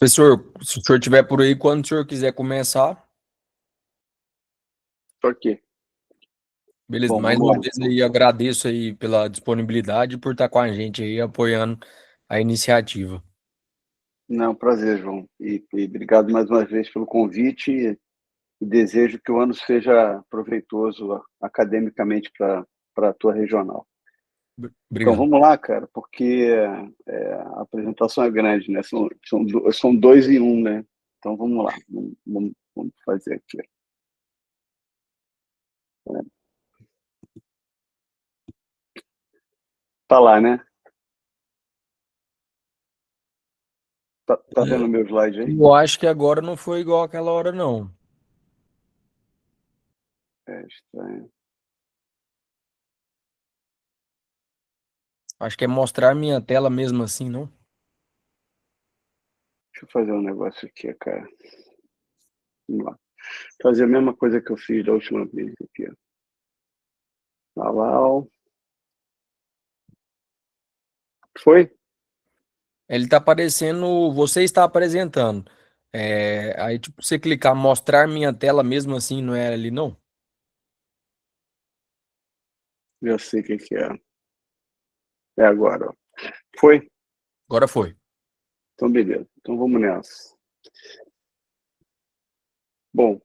Professor, se o senhor estiver por aí, quando o senhor quiser começar, Estou aqui. beleza. Bom, Mais vamos uma lá. vez aí, agradeço aí pela disponibilidade e por estar com a gente aí, apoiando a iniciativa. Não, prazer, João. E obrigado mais uma vez pelo convite e desejo que o ano seja proveitoso academicamente para a tua regional. Então, Obrigado. vamos lá, cara, porque a apresentação é grande, né? São dois em um, né? Então, vamos lá. Vamos fazer aqui. Tá lá, né? Tá vendo o meu slide aí? Eu acho que agora não foi igual àquela hora, não. É estranho. Acho que é mostrar minha tela mesmo assim, não? Deixa eu fazer um negócio aqui, cara. Vamos lá. Fazer a mesma coisa que eu fiz da última vez aqui, ó. Tá lá, ó. Foi? Ele tá aparecendo, você está apresentando. Aí, tipo, você clicar mostrar minha tela mesmo assim, não é ali, não? Já sei o que é. É agora, ó. Foi? Agora foi. Então, beleza. Então, vamos nessa. Bom,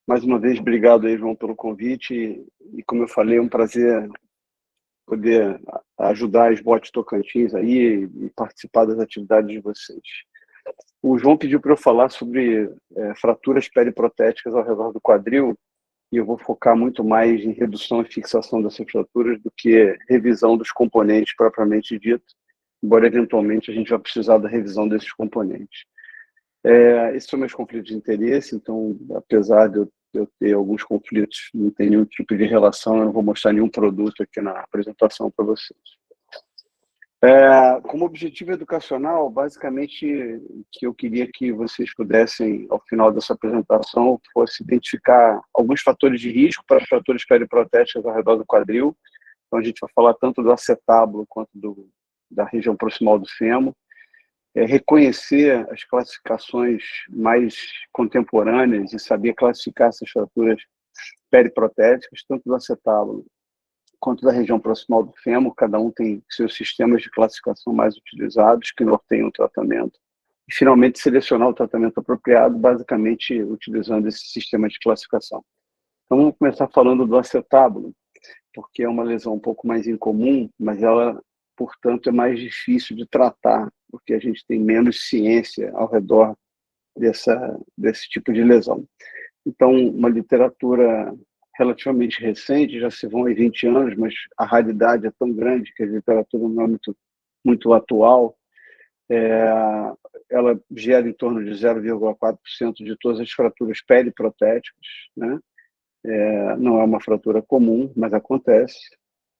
mais uma vez, obrigado aí, João, pelo convite. E como eu falei, é um prazer poder ajudar a SBOT Tocantins aí e participar das atividades de vocês. O João pediu para eu falar sobre fraturas periprotéticas ao redor do quadril, e eu vou focar muito mais em redução e fixação dessas fraturas do que revisão dos componentes propriamente dito, embora eventualmente a gente vai precisar da revisão desses componentes. Esses são meus conflitos de interesse, então, apesar de eu ter alguns conflitos, não tem nenhum tipo de relação, eu não vou mostrar nenhum produto aqui na apresentação para vocês. Como objetivo educacional, basicamente, o que eu queria que vocês pudessem, ao final dessa apresentação, fosse identificar alguns fatores de risco para as fraturas periprotéticas ao redor do quadril. Então, a gente vai falar tanto do acetábulo quanto da região proximal do fêmur. Reconhecer as classificações mais contemporâneas e saber classificar essas fraturas periprotéticas, tanto do acetábulo quanto da região proximal do fêmur. Cada um tem seus sistemas de classificação mais utilizados que norteiam o tratamento. E, finalmente, selecionar o tratamento apropriado, basicamente utilizando esse sistema de classificação. Então, vamos começar falando do acetábulo, porque é uma lesão um pouco mais incomum, mas ela, portanto, é mais difícil de tratar, porque a gente tem menos ciência ao redor desse tipo de lesão. Então, uma literatura relativamente recente, já se vão aí 20 anos, mas a raridade é tão grande que a literatura não é muito atual, ela gera em torno de 0,4% de todas as fraturas periprotéticas, né? Não é uma fratura comum, mas acontece,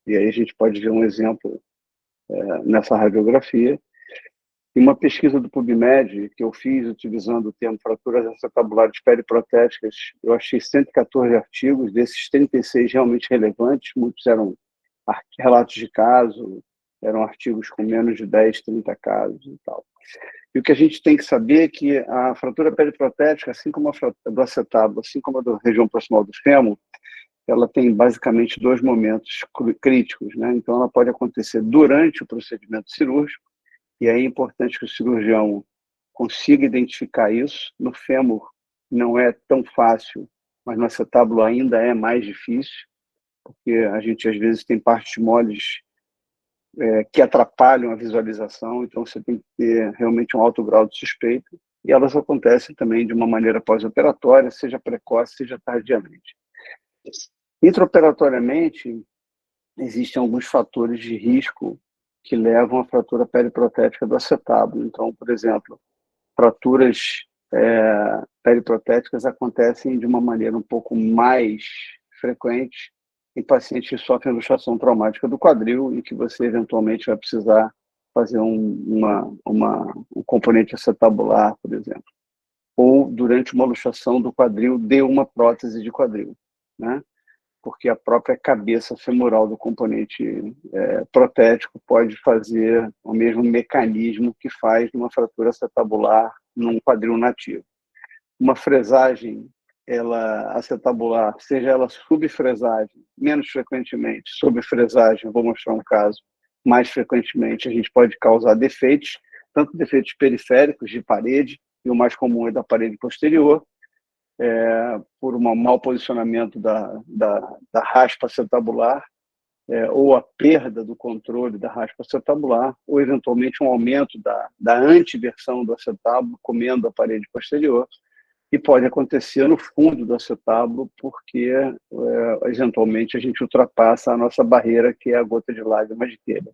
e aí a gente pode ver um exemplo nessa radiografia. E uma pesquisa do PubMed que eu fiz utilizando o termo fraturas acetabulares periprotéticas, eu achei 114 artigos, desses 36 realmente relevantes, muitos eram relatos de caso, eram artigos com menos de 10, 30 casos e tal. E o que a gente tem que saber é que a fratura periprotética, assim como a fratura do acetábulo, assim como a da região proximal do fêmur, ela tem basicamente dois momentos críticos, né? Então, ela pode acontecer durante o procedimento cirúrgico, e aí é importante que o cirurgião consiga identificar isso. No fêmur não é tão fácil, mas no acetábulo ainda é mais difícil, porque a gente às vezes tem partes moles que atrapalham a visualização, então você tem que ter realmente um alto grau de suspeita, e elas acontecem também de uma maneira pós-operatória, seja precoce, seja tardiamente. Intraoperatoriamente, existem alguns fatores de risco que levam à fratura periprotética do acetábulo. Então, por exemplo, fraturas periprotéticas acontecem de uma maneira um pouco mais frequente em pacientes que sofrem luxação traumática do quadril e que você eventualmente vai precisar fazer um componente acetabular, por exemplo, ou durante uma luxação do quadril de uma prótese de quadril, né? Porque a própria cabeça femoral do componente protético pode fazer o mesmo mecanismo que faz numa fratura acetabular num quadril nativo. Uma fresagem acetabular, seja ela subfresagem, menos frequentemente, sobfresagem, vou mostrar um caso, mais frequentemente, a gente pode causar defeitos, tanto defeitos periféricos de parede, e o mais comum é da parede posterior, por um mau posicionamento da raspa acetabular, ou a perda do controle da raspa acetabular, ou eventualmente um aumento da antiversão do acetábulo, comendo a parede posterior, e pode acontecer no fundo do acetábulo, porque eventualmente a gente ultrapassa a nossa barreira, que é a gota de lágrima de telha.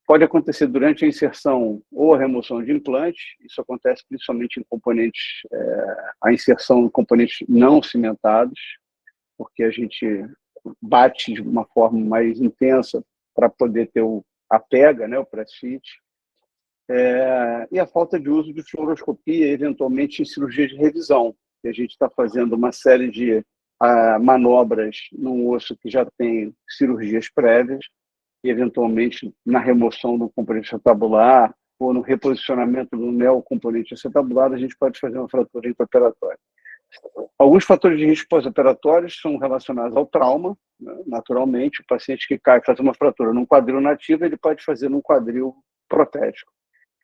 Pode acontecer durante a inserção ou a remoção de implante, isso acontece principalmente em componentes, a inserção de componentes não cimentados, porque a gente bate de uma forma mais intensa para poder ter a pega, né, o press fit, e a falta de uso de fluoroscopia, eventualmente em cirurgia de revisão, que a gente está fazendo uma série de manobras num osso que já tem cirurgias prévias, e eventualmente na remoção do componente acetabular ou no reposicionamento do neocomponente acetabular, a gente pode fazer uma fratura intraoperatória. Alguns fatores de risco pós-operatórios são relacionados ao trauma, né? Naturalmente, o paciente que cai faz uma fratura num quadril nativo, ele pode fazer num quadril protético.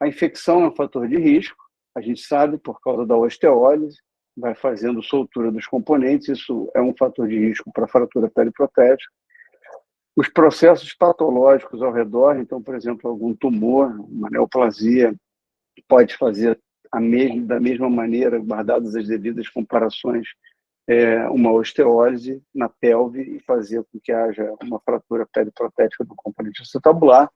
A infecção é um fator de risco, a gente sabe, por causa da osteólise, vai fazendo soltura dos componentes, isso é um fator de risco para fratura periprotética. Os processos patológicos ao redor, então, por exemplo, algum tumor, uma neoplasia, pode fazer da mesma maneira, guardadas as devidas comparações, uma osteólise na pelve e fazer com que haja uma fratura periprotética do componente acetabular,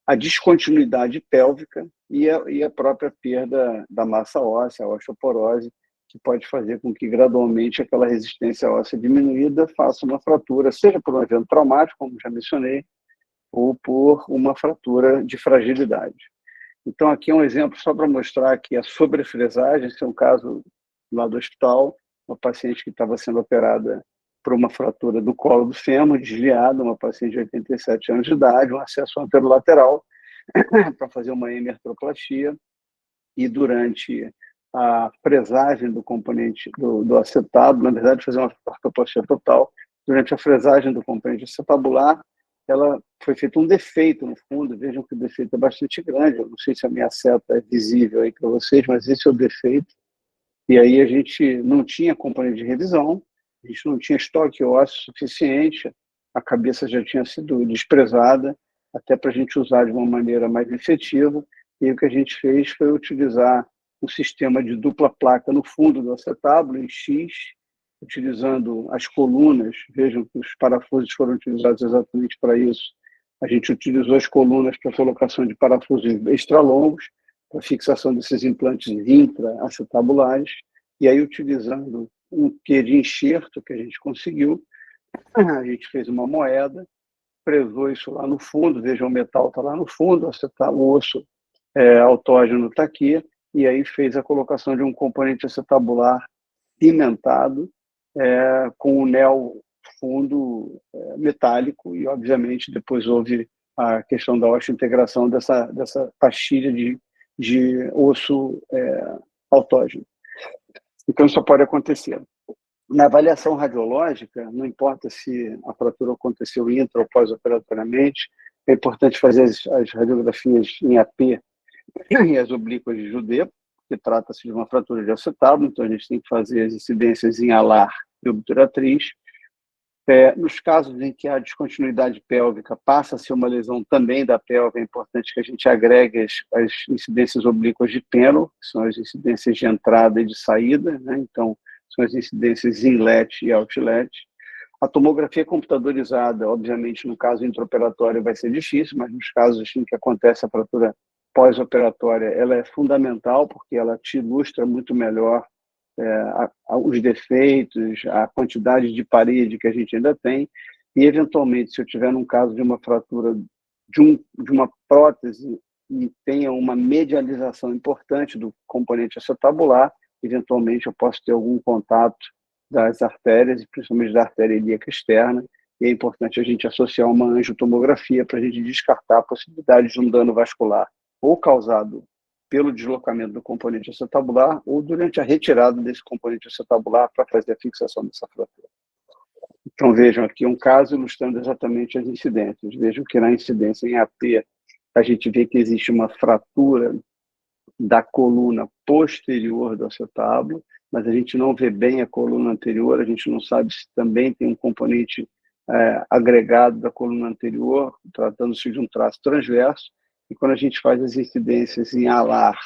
a descontinuidade pélvica e a própria perda da massa óssea, a osteoporose, que pode fazer com que gradualmente aquela resistência óssea diminuída faça uma fratura, seja por um evento traumático, como já mencionei, ou por uma fratura de fragilidade. Então, aqui é um exemplo só para mostrar que a sobrefresagem, esse é um caso lá do hospital, uma paciente que estava sendo operada por uma fratura do colo do fêmur, desviada, uma paciente de 87 anos de idade, um acesso anterolateral, para fazer uma hemertroplastia, e durante a fresagem do componente do acetábulo, na verdade, fazer uma artroplastia total, durante a fresagem do componente acetabular, ela foi feito um defeito no fundo, vejam que o defeito é bastante grande, eu não sei se a minha seta é visível aí para vocês, mas esse é o defeito, e aí a gente não tinha componente de revisão, a gente não tinha estoque ósseo suficiente, a cabeça já tinha sido desprezada, até para a gente usar de uma maneira mais efetiva, e o que a gente fez foi utilizar um sistema de dupla placa no fundo do acetábulo, em X, utilizando as colunas, vejam que os parafusos foram utilizados exatamente para isso. A gente utilizou as colunas para colocação de parafusos extralongos, para fixação desses implantes intra-acetabulares, e aí utilizando um quê de enxerto que a gente conseguiu, a gente fez uma moeda, presou isso lá no fundo, vejam, o metal está lá no fundo, o osso autógeno está aqui, e aí fez a colocação de um componente acetabular pimentado, com o neo fundo metálico, e obviamente depois houve a questão da osteointegração dessa pastilha de osso autógeno. Então isso pode acontecer. Na avaliação radiológica, não importa se a fratura aconteceu intra ou pós-operatoriamente, é importante fazer as radiografias em AP e as oblíquas de Judê, porque trata-se de uma fratura de acetábulo, então a gente tem que fazer as incidências em alar e obturatriz. Nos casos em que a descontinuidade pélvica passa a ser uma lesão também da pelve, é importante que a gente agregue as incidências oblíquas de Penrose, que são as incidências de entrada e de saída, né? Então, são as incidências inlet e outlet. A tomografia computadorizada, obviamente, no caso intraoperatório vai ser difícil, mas nos casos em que acontece a fratura pós-operatória, ela é fundamental, porque ela te ilustra muito melhor os defeitos, a quantidade de parede que a gente ainda tem, e, eventualmente, se eu tiver num caso de uma fratura de uma prótese e tenha uma medialização importante do componente acetabular, eventualmente eu posso ter algum contato das artérias, principalmente da artéria ilíaca externa, e é importante a gente associar uma angiotomografia para a gente descartar a possibilidade de um dano vascular ou causado pelo deslocamento do componente acetabular ou durante a retirada desse componente acetabular para fazer a fixação dessa fratura. Então, vejam aqui um caso ilustrando exatamente as incidências. Vejam que na incidência em AP, a gente vê que existe uma fratura da coluna posterior do acetábulo, mas a gente não vê bem a coluna anterior, a gente não sabe se também tem um componente agregado da coluna anterior, tratando-se de um traço transverso, e quando a gente faz as incidências em alar,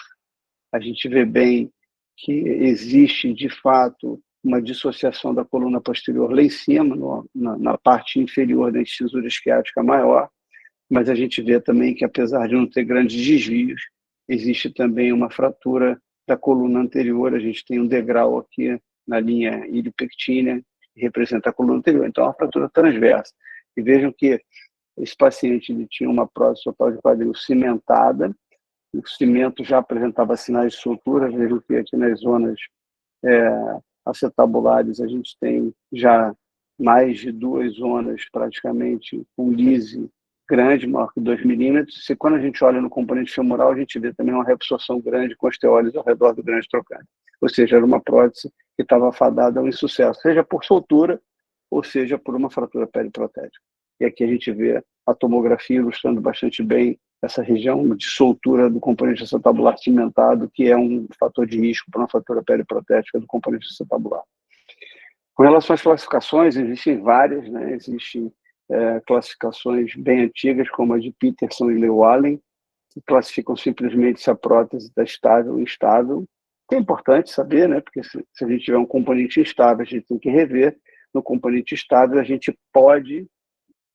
a gente vê bem que existe, de fato, uma dissociação da coluna posterior lá em cima, na parte inferior da incisura isquiática maior, mas a gente vê também que, apesar de não ter grandes desvios, existe também uma fratura da coluna anterior. A gente tem um degrau aqui na linha iliopectínea, que representa a coluna anterior. Então, é uma fratura transversa. E vejam que esse paciente ele tinha uma prótese total de quadril cimentada, o cimento já apresentava sinais de sutura. Vejam que aqui nas zonas acetabulares a gente tem já mais de 2 zonas praticamente com lise grande, maior que 2 milímetros. E quando a gente olha no componente femoral, a gente vê também uma reabsorção grande com osteólise ao redor do grande trocânter. Ou seja, era uma prótese que estava fadada ao insucesso, seja por soltura ou seja por uma fratura periprotética. E aqui a gente vê a tomografia ilustrando bastante bem essa região de soltura do componente acetabular cimentado, que é um fator de risco para uma fratura periprotética do componente acetabular. Com relação às classificações, existem várias, né? Existem classificações bem antigas, como a de Peterson e Lewallen, que classificam simplesmente se a prótese está estável ou instável. É importante saber, né? Porque se a gente tiver um componente instável, a gente tem que rever. No componente estável, a gente pode,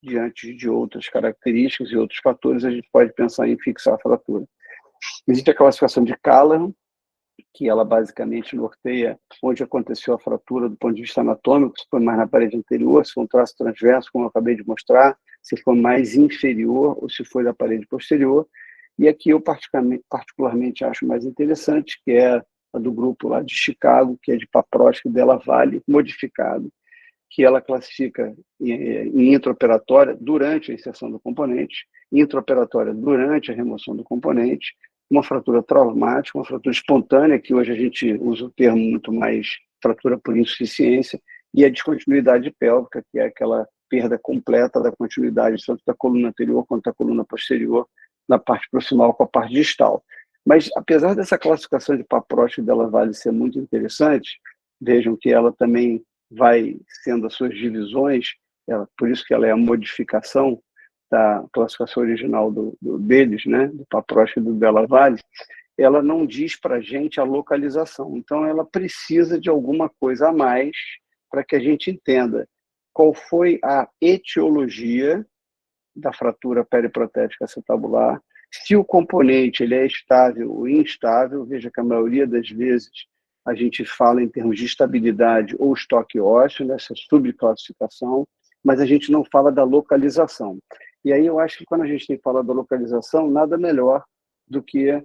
diante de outras características e outros fatores, a gente pode pensar em fixar a fratura. Existe a classificação de Callahan, que ela basicamente norteia onde aconteceu a fratura do ponto de vista anatômico, se foi mais na parede anterior, se foi um traço transverso, como eu acabei de mostrar, se foi mais inferior ou se foi da parede posterior. E aqui eu particularmente acho mais interessante, que é a do grupo lá de Chicago, que é de Paprosky e Della Valle, modificado, que ela classifica em intraoperatória durante a inserção do componente, intraoperatória durante a remoção do componente, uma fratura traumática, uma fratura espontânea, que hoje a gente usa o termo muito mais fratura por insuficiência, e a descontinuidade pélvica, que é aquela perda completa da continuidade tanto da coluna anterior quanto da coluna posterior, na parte proximal com a parte distal. Mas, apesar dessa classificação de Paprosky e Della Valle ser muito interessante, vejam que ela também vai sendo as suas divisões, por isso que ela é a modificação da classificação original deles, né, do Paprosky e do Della Valle. Ela não diz para a gente a localização. Então, ela precisa de alguma coisa a mais para que a gente entenda qual foi a etiologia da fratura periprotética acetabular, se o componente ele é estável ou instável. Veja que a maioria das vezes a gente fala em termos de estabilidade ou estoque ósseo, nessa subclassificação, mas a gente não fala da localização. E aí eu acho que quando a gente tem que falar da localização, nada melhor do que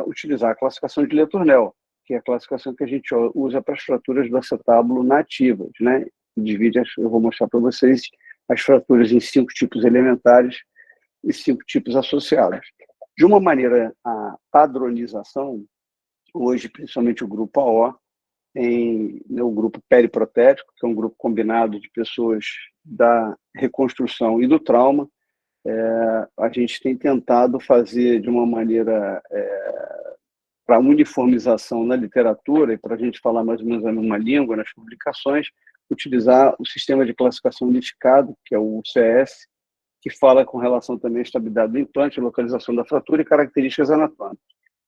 utilizar a classificação de Le Tournelle, que é a classificação que a gente usa para as fraturas do acetábulo nativas, né? Eu vou mostrar para vocês as fraturas em 5 tipos elementares e 5 tipos associados. De uma maneira, a padronização, hoje, principalmente o grupo AO, o grupo periprotético, que é um grupo combinado de pessoas da reconstrução e do trauma. A gente tem tentado fazer de uma maneira para uniformização na literatura e para a gente falar mais ou menos a mesma língua nas publicações, utilizar o sistema de classificação unificado, que é o UCS, que fala com relação também à estabilidade do implante, localização da fratura e características anatômicas.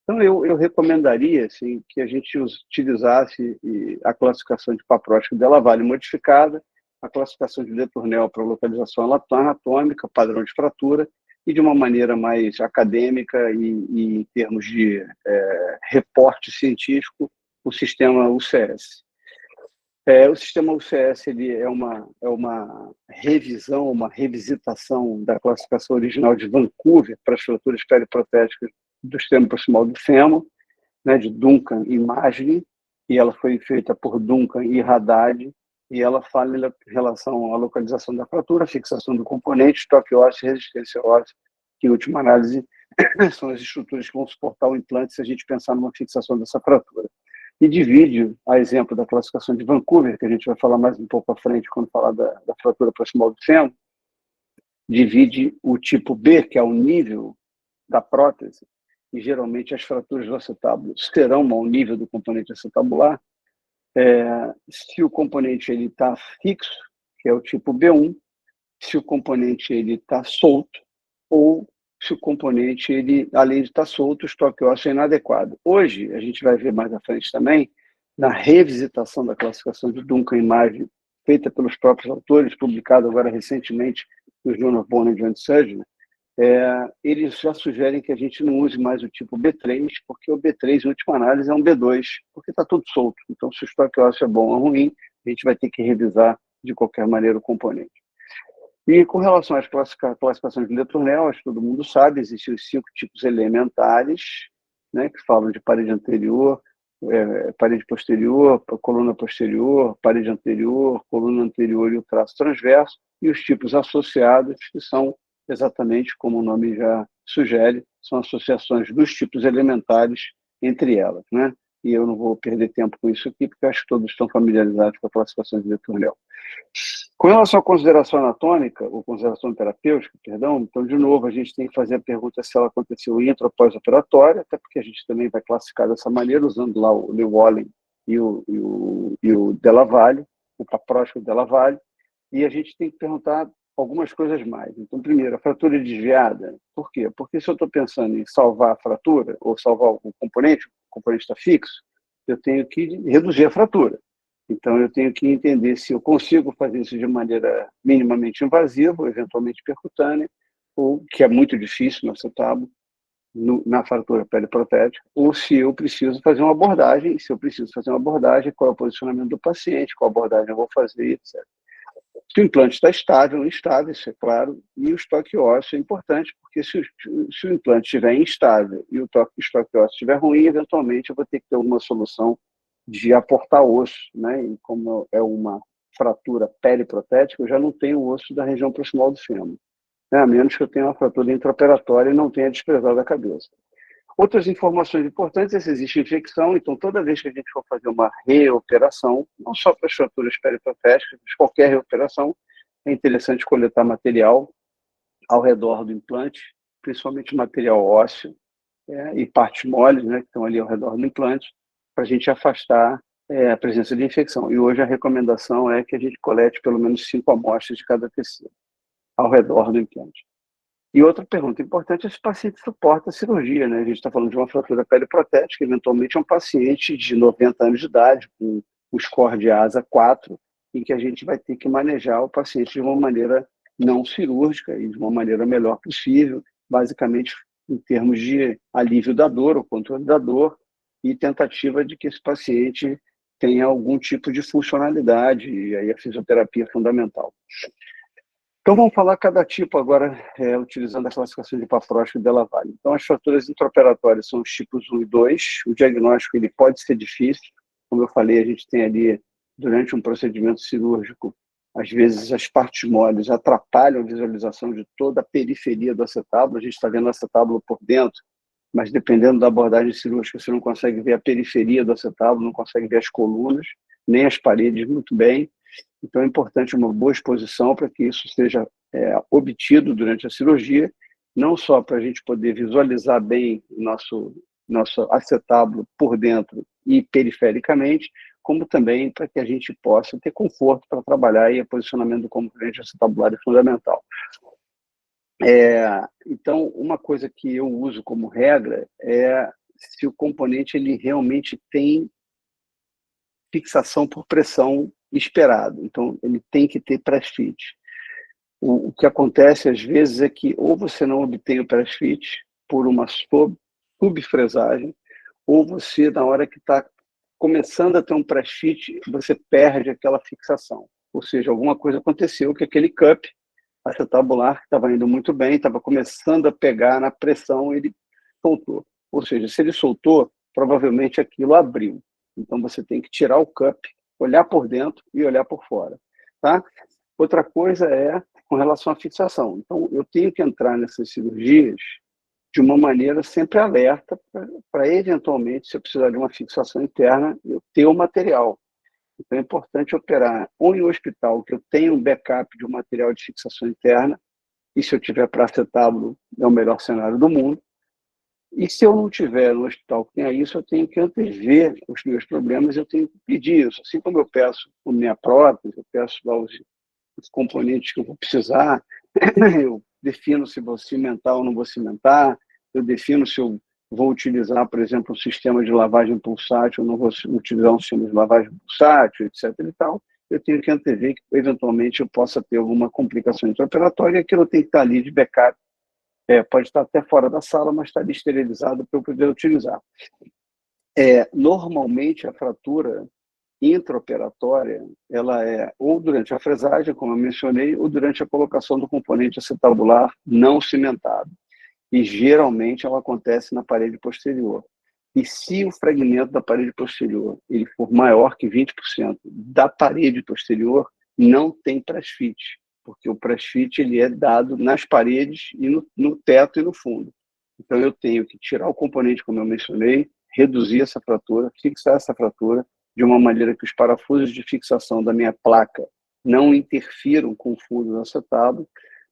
Então, eu recomendaria assim, que a gente utilizasse a classificação de Paprosky e Della Valle modificada, a classificação de Le Tournelle para localização anatômica, padrão de fratura, e de uma maneira mais acadêmica e em termos de reporte científico, o sistema UCS. O sistema UCS ele é uma revisão, uma revisitação da classificação original de Vancouver para as fraturas periprotéticas do extremo proximal do fêmur, né, de Duncan e Masli, e ela foi feita por Duncan e Haddad, e ela fala em relação à localização da fratura, fixação do componente, estoque ósseo, resistência óssea, que, em última análise, são as estruturas que vão suportar o implante se a gente pensar numa fixação dessa fratura. E divide, a exemplo da classificação de Vancouver, que a gente vai falar mais um pouco à frente quando falar da fratura proximal do fêmur, divide o tipo B, que é o nível da prótese, e geralmente as fraturas do acetábulo serão ao nível do componente acetabular. Se o componente está fixo, que é o tipo B1, se o componente está solto, ou se o componente, além de estar solto, o estoque ósseo é inadequado. Hoje, a gente vai ver mais à frente também, na revisitação da classificação de Duncan e Marvin, feita pelos próprios autores, publicada agora recentemente no Journal of Bone and Joint Surgery, eles já sugerem que a gente não use mais o tipo B3, porque o B3, em última análise, é um B2, porque está tudo solto. Então, se o estoque ósseo é bom ou ruim, a gente vai ter que revisar, de qualquer maneira, o componente. E com relação às classificações de Letournel, acho que todo mundo sabe, existem os 5 tipos elementares, né, que falam de parede anterior, parede posterior, coluna posterior, parede anterior, coluna anterior e o traço transverso, e os tipos associados, que são exatamente como o nome já sugere, são associações dos tipos elementares entre elas, né? E eu não vou perder tempo com isso aqui, porque acho que todos estão familiarizados com a classificação de Letournel. Com relação à consideração anatômica, ou consideração terapêutica, perdão, então, de novo, a gente tem que fazer a pergunta se ela aconteceu intra ou pós-operatória, até porque a gente também vai classificar dessa maneira, usando lá o Llewellyn e o Della Valle, o Paprocki e o Della Valle, e a gente tem que perguntar algumas coisas mais. Então, primeiro, a fratura desviada. Por quê? Porque se eu estou pensando em salvar a fratura, ou salvar o componente está fixo, eu tenho que reduzir a fratura. Então, eu tenho que entender se eu consigo fazer isso de maneira minimamente invasiva, ou eventualmente percutânea, ou que é muito difícil no acetábulo, na fratura periprotética, ou se eu preciso fazer uma abordagem, e se eu preciso fazer uma abordagem, qual é o posicionamento do paciente, qual abordagem eu vou fazer, etc. Se o implante está estável ou instável, isso é claro, e o estoque ósseo é importante, porque se o implante estiver instável e o estoque ósseo estiver ruim, eventualmente eu vou ter que ter alguma solução de aportar osso, né? E como é uma fratura periprotética, eu já não tenho osso da região proximal do fêmur, né? A menos que eu tenha uma fratura intraoperatória e não tenha desprezado a cabeça. Outras informações importantes é se existe infecção, então toda vez que a gente for fazer uma reoperação, não só para as fraturas periprotéticas, mas qualquer reoperação, é interessante coletar material ao redor do implante, principalmente material ósseo e partes moles, né, que estão ali ao redor do implante, para a gente afastar a presença de infecção. E hoje a recomendação é que a gente colete pelo menos 5 amostras de cada tecido ao redor do implante. E outra pergunta importante é se o paciente suporta a cirurgia, né? A gente está falando de uma fratura periprotética, eventualmente é um paciente de 90 anos de idade, com o score de ASA 4, em que a gente vai ter que manejar o paciente de uma maneira não cirúrgica e de uma maneira melhor possível, basicamente em termos de alívio da dor, ou controle da dor, e tentativa de que esse paciente tenha algum tipo de funcionalidade, e aí a fisioterapia é fundamental. Então, vamos falar cada tipo agora, utilizando a classificação de Paprocki e Della Valle. Então, as fraturas intraoperatórias são os tipos 1 e 2. O diagnóstico ele pode ser difícil. Como eu falei, a gente tem ali, durante um procedimento cirúrgico, às vezes as partes moles atrapalham a visualização de toda a periferia do acetábulo. A gente está vendo o acetábulo por dentro, mas dependendo da abordagem cirúrgica, você não consegue ver a periferia do acetábulo, não consegue ver as colunas, nem as paredes muito bem. Então, é importante uma boa exposição para que isso seja obtido durante a cirurgia, não só para a gente poder visualizar bem nosso acetábulo por dentro e perifericamente, como também para que a gente possa ter conforto para trabalhar, e o posicionamento do componente acetabular é fundamental. Então, uma coisa que eu uso como regra é se o componente ele realmente tem fixação por pressão esperado. Então, ele tem que ter press fit. O que acontece, às vezes, é que ou você não obtém o press fit por uma subfresagem, ou você, na hora que está começando a ter um press fit, você perde aquela fixação. Ou seja, alguma coisa aconteceu que aquele cup acetabular, que estava indo muito bem, estava começando a pegar na pressão, ele soltou. Ou seja, se ele soltou, provavelmente aquilo abriu. Então, você tem que tirar o cup, olhar por dentro e olhar por fora. Tá? Outra coisa é com relação à fixação. Então, eu tenho que entrar nessas cirurgias de uma maneira sempre alerta para eventualmente, se eu precisar de uma fixação interna, eu ter o material. Então é importante operar ou em um hospital que eu tenha um backup de um material de fixação interna, e se eu tiver paracetábulo, é o melhor cenário do mundo. E se eu não tiver no hospital que tenha isso, eu tenho que antever os meus problemas, eu tenho que pedir isso. Assim como eu peço a minha prótese, eu peço lá os componentes que eu vou precisar, eu defino se vou cimentar ou não vou cimentar, eu defino se eu vou utilizar, por exemplo, um sistema de lavagem pulsátil ou não vou utilizar um sistema de lavagem pulsátil, etc. e tal. Eu tenho que antever que, eventualmente, eu possa ter alguma complicação intraoperatória e aquilo tem que estar ali de backup. Pode estar até fora da sala, mas está ali esterilizado para eu poder utilizar. Normalmente, a fratura intraoperatória, ela é ou durante a fresagem, como eu mencionei, ou durante a colocação do componente acetabular não cimentado. E, geralmente, ela acontece na parede posterior. E se o fragmento da parede posterior ele for maior que 20% da parede posterior, não tem press-fit, porque o press-fit ele é dado nas paredes e no teto e no fundo. Então, eu tenho que tirar o componente, como eu mencionei, reduzir essa fratura, fixar essa fratura, de uma maneira que os parafusos de fixação da minha placa não interfiram com o fundo do acetábulo,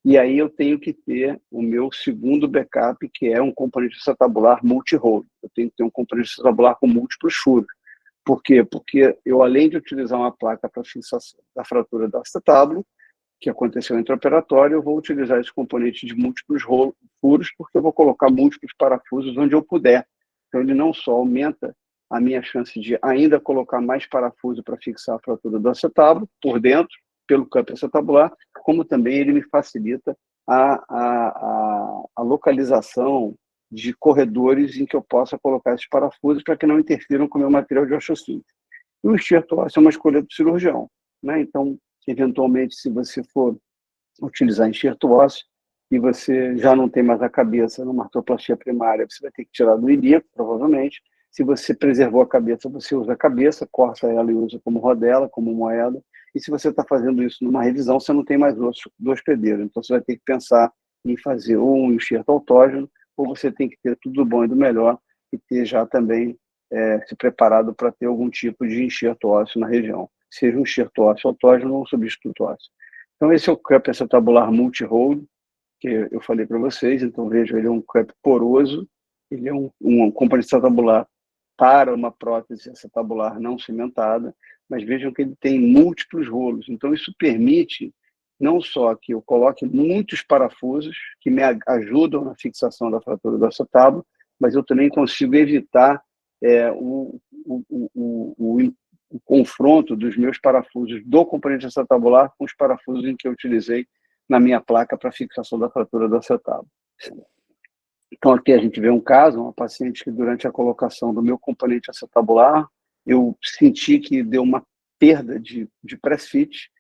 e aí eu tenho que ter o meu segundo backup, que é um componente acetabular multi-hole. Eu tenho que ter um componente acetabular com múltiplos furos. Por quê? Porque eu, além de utilizar uma placa para fixação da fratura do acetábulo, que aconteceu intraoperatório, eu vou utilizar esse componente de múltiplos furos, porque eu vou colocar múltiplos parafusos onde eu puder. Então, ele não só aumenta a minha chance de ainda colocar mais parafuso para fixar a fratura do acetábulo por dentro, pelo campo acetabular, como também ele me facilita a localização de corredores em que eu possa colocar esses parafusos para que não interfiram com o meu material de osteossíntese. E o enxerto ósseo é uma escolha do cirurgião, né? Então, eventualmente, se você for utilizar enxerto ósseo e você já não tem mais a cabeça numa artroplastia primária, você vai ter que tirar do ilíaco, provavelmente. Se você preservou a cabeça, você usa a cabeça, corta ela e usa como rodela, como moeda. E se você está fazendo isso numa revisão, você não tem mais osso do hospedeiro. Então, você vai ter que pensar em fazer ou um enxerto autógeno, ou você tem que ter tudo do bom e do melhor e ter já também se preparado para ter algum tipo de enxerto ósseo na região, seja um enxerto ósseo autógeno ou um substituto ósseo. Então, esse é o cup acetabular multi-hold, que eu falei para vocês. Então, veja, ele é um cup poroso, ele é um componente acetabular para uma prótese acetabular não cimentada, mas vejam que ele tem múltiplos rolos. Então, isso permite não só que eu coloque muitos parafusos que me ajudam na fixação da fratura do acetábulo, mas eu também consigo evitar o confronto dos meus parafusos do componente acetabular com os parafusos em que eu utilizei na minha placa para fixação da fratura do acetábulo. Então, aqui a gente vê um caso, uma paciente que durante a colocação do meu componente acetabular, eu senti que deu uma perda de press-fit,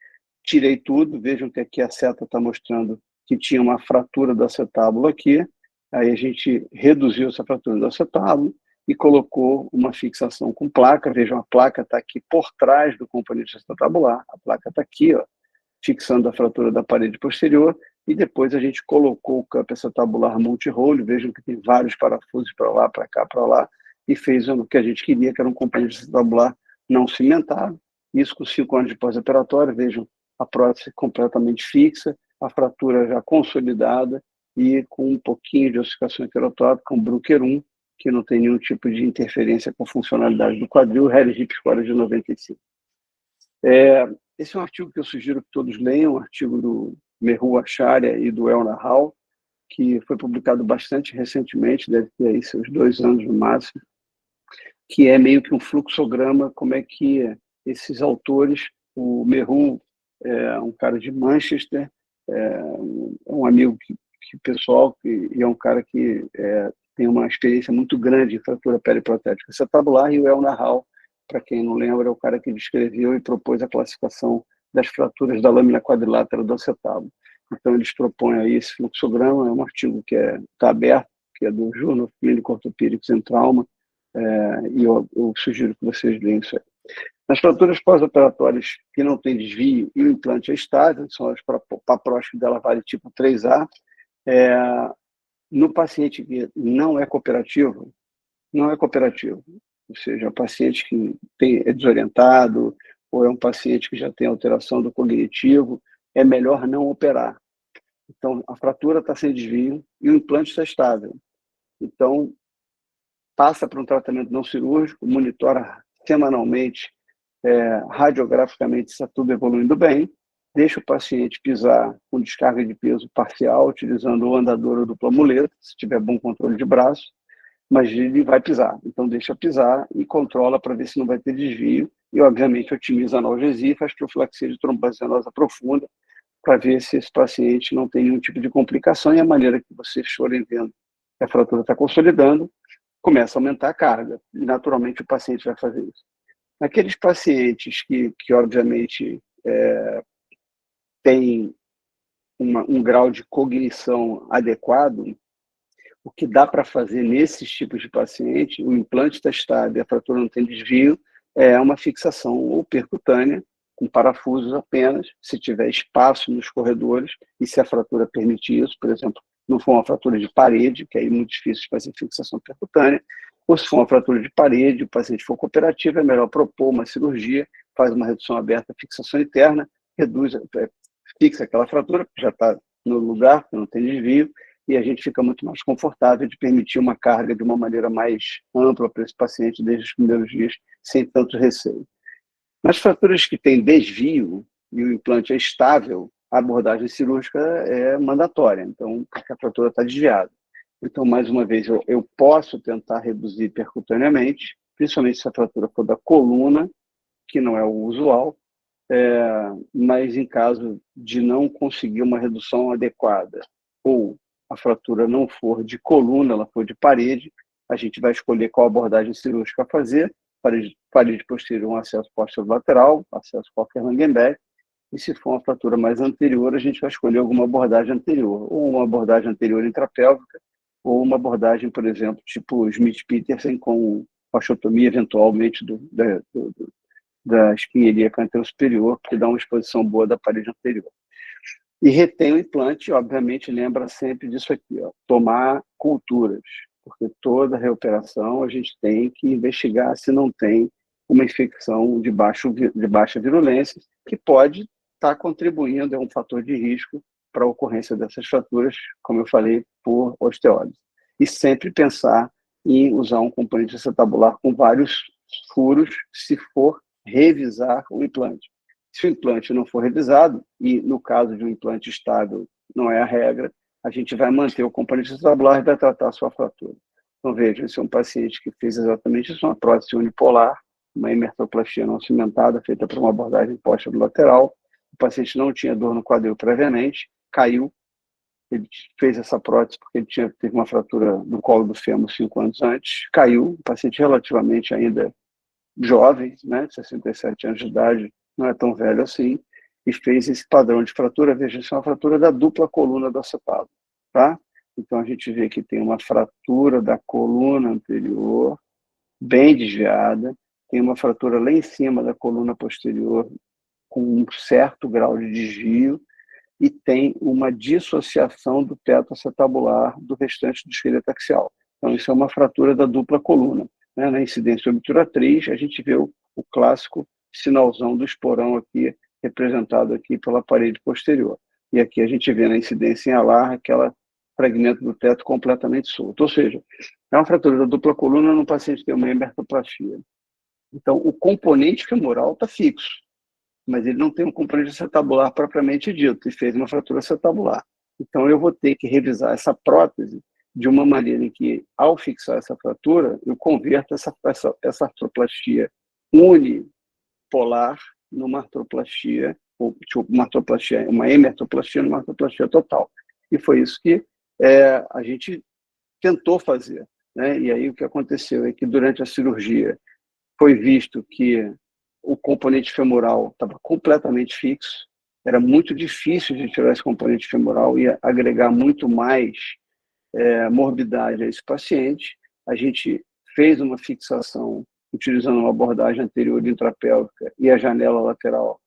tirei tudo, vejam que aqui a seta está mostrando que tinha uma fratura do acetábulo aqui, aí a gente reduziu essa fratura do acetábulo e colocou uma fixação com placa. Vejam, a placa está aqui por trás do componente acetabular, a placa está aqui, ó, fixando a fratura da parede posterior, e depois a gente colocou o campo acetabular multi-hole, vejam que tem vários parafusos para lá, para cá, para lá, e fez o que a gente queria, que era um componente acetabular não cimentado. Isso com 5 anos de pós-operatório, vejam a prótese completamente fixa, a fratura já consolidada e com um pouquinho de ossificação heterotópica, um Bruker 1, que não tem nenhum tipo de interferência com a funcionalidade do quadril, Harris Hip Score de 95. Esse é um artigo que eu sugiro que todos leiam, um artigo do Mehu Acharya e do El Nahal, que foi publicado bastante recentemente, deve ter aí seus 2 anos no máximo, que é meio que um fluxograma, como é que esses autores, o Mehu é um cara de Manchester, é um amigo pessoal, e é um cara que tem uma experiência muito grande em fratura periprotética acetabular, e o El Nahal, para quem não lembra, é o cara que descreveu e propôs a classificação das fraturas da lâmina quadrilátera do acetábulo. Então, eles propõem aí esse fluxograma, é um artigo que está aberto, que é do Journal of Clinical Orthopedics and Trauma, e eu sugiro que vocês leiam isso aí. Nas fraturas pós-operatórias que não tem desvio e o implante é estável, são as paproscopia dela vale tipo 3A, No paciente que não é cooperativo, não é cooperativo. Ou seja, é um paciente que é desorientado, ou é um paciente que já tem alteração do cognitivo, é melhor não operar. Então, a fratura está sem desvio e o implante está estável. Então, passa para um tratamento não cirúrgico, monitora semanalmente, radiograficamente, se está tudo evoluindo bem, deixa o paciente pisar com descarga de peso parcial, utilizando o andador ou dupla muleta, se tiver bom controle de braço, mas ele vai pisar. Então, deixa pisar e controla para ver se não vai ter desvio e, obviamente, otimiza a analgesia e faz profilaxia de trombose venosa profunda para ver se esse paciente não tem nenhum tipo de complicação e a maneira que vocês forem vendo que a fratura está consolidando, começa a aumentar a carga e, naturalmente, o paciente vai fazer isso. Naqueles pacientes que obviamente, têm um grau de cognição adequado, o que dá para fazer nesses tipos de paciente, o implante está estável, a fratura não tem desvio, é uma fixação ou percutânea, com parafusos apenas, se tiver espaço nos corredores, e se a fratura permitir isso, por exemplo, não for uma fratura de parede, que aí é muito difícil de fazer fixação percutânea, ou se for uma fratura de parede, o paciente for cooperativo, é melhor propor uma cirurgia, faz uma redução aberta, fixação interna, reduz, fixa aquela fratura, que já está no lugar, que não tem desvio, e a gente fica muito mais confortável de permitir uma carga de uma maneira mais ampla para esse paciente desde os primeiros dias, sem tanto receio. Nas fraturas que têm desvio e o implante é estável, a abordagem cirúrgica é mandatória, então a fratura está desviada. Então, mais uma vez, eu posso tentar reduzir percutaneamente, principalmente se a fratura for da coluna, que não é o usual, mas em caso de não conseguir uma redução adequada, ou a fratura não for de coluna, ela for de parede, a gente vai escolher qual abordagem cirúrgica a fazer, parede posterior, um acesso lateral, acesso qualquer Langenbeck, e se for uma fratura mais anterior, a gente vai escolher alguma abordagem anterior, ou uma abordagem anterior intrapélvica, ou uma abordagem, por exemplo, tipo Smith-Petersen, com osteotomia eventualmente da espinha ilíaca anterosuperior, que dá uma exposição boa da parede anterior. E retém o implante, obviamente, lembra sempre disso aqui, ó, tomar culturas, porque toda reoperação a gente tem que investigar se não tem uma infecção de baixa virulência, que pode estar contribuindo, é um fator de risco para a ocorrência dessas fraturas, como eu falei, por osteólise. E sempre pensar em usar um componente acetabular com vários furos, se for revisar o implante. Se o implante não for revisado, e no caso de um implante estável não é a regra, a gente vai manter o componente acetabular e vai tratar a sua fratura. Então, veja, esse é um paciente que fez exatamente isso, uma prótese unipolar, uma hemertoplastia não cimentada, feita por uma abordagem posta do lateral. O paciente não tinha dor no quadril previamente, caiu, ele fez essa prótese porque ele teve uma fratura no colo do fêmur 5 anos antes, caiu, o paciente relativamente ainda jovem, né, 67 anos de idade, não é tão velho assim, e fez esse padrão de fratura. Veja, isso é uma fratura da dupla coluna do acetato, tá? Então a gente vê que tem uma fratura da coluna anterior, bem desviada, tem uma fratura lá em cima da coluna posterior, com um certo grau de desvio, e tem uma dissociação do teto acetabular do restante do esqueleto axial. Então isso é uma fratura da dupla coluna. Né? Na incidência obturatriz, a gente vê o clássico sinalzão do esporão aqui, representado aqui pela parede posterior. E aqui a gente vê na incidência em alar aquela fragmento do teto completamente solto. Ou seja, é uma fratura da dupla coluna num paciente que tem uma hemertoplastia. Então, o componente femoral está fixo, mas ele não tem um componente acetabular propriamente dito, e fez uma fratura acetabular. Então, eu vou ter que revisar essa prótese de uma maneira em que, ao fixar essa fratura, eu converto essa artroplastia unipolar numa artroplastia, ou uma hemertoplastia numa artroplastia total. E foi isso que a gente tentou fazer. Né? E aí o que aconteceu é que, durante a cirurgia, foi visto que o componente femoral estava completamente fixo, era muito difícil de tirar esse componente femoral e agregar muito mais morbidade a esse paciente. A gente fez uma fixação utilizando uma abordagem anterior intrapélvica e a janela lateral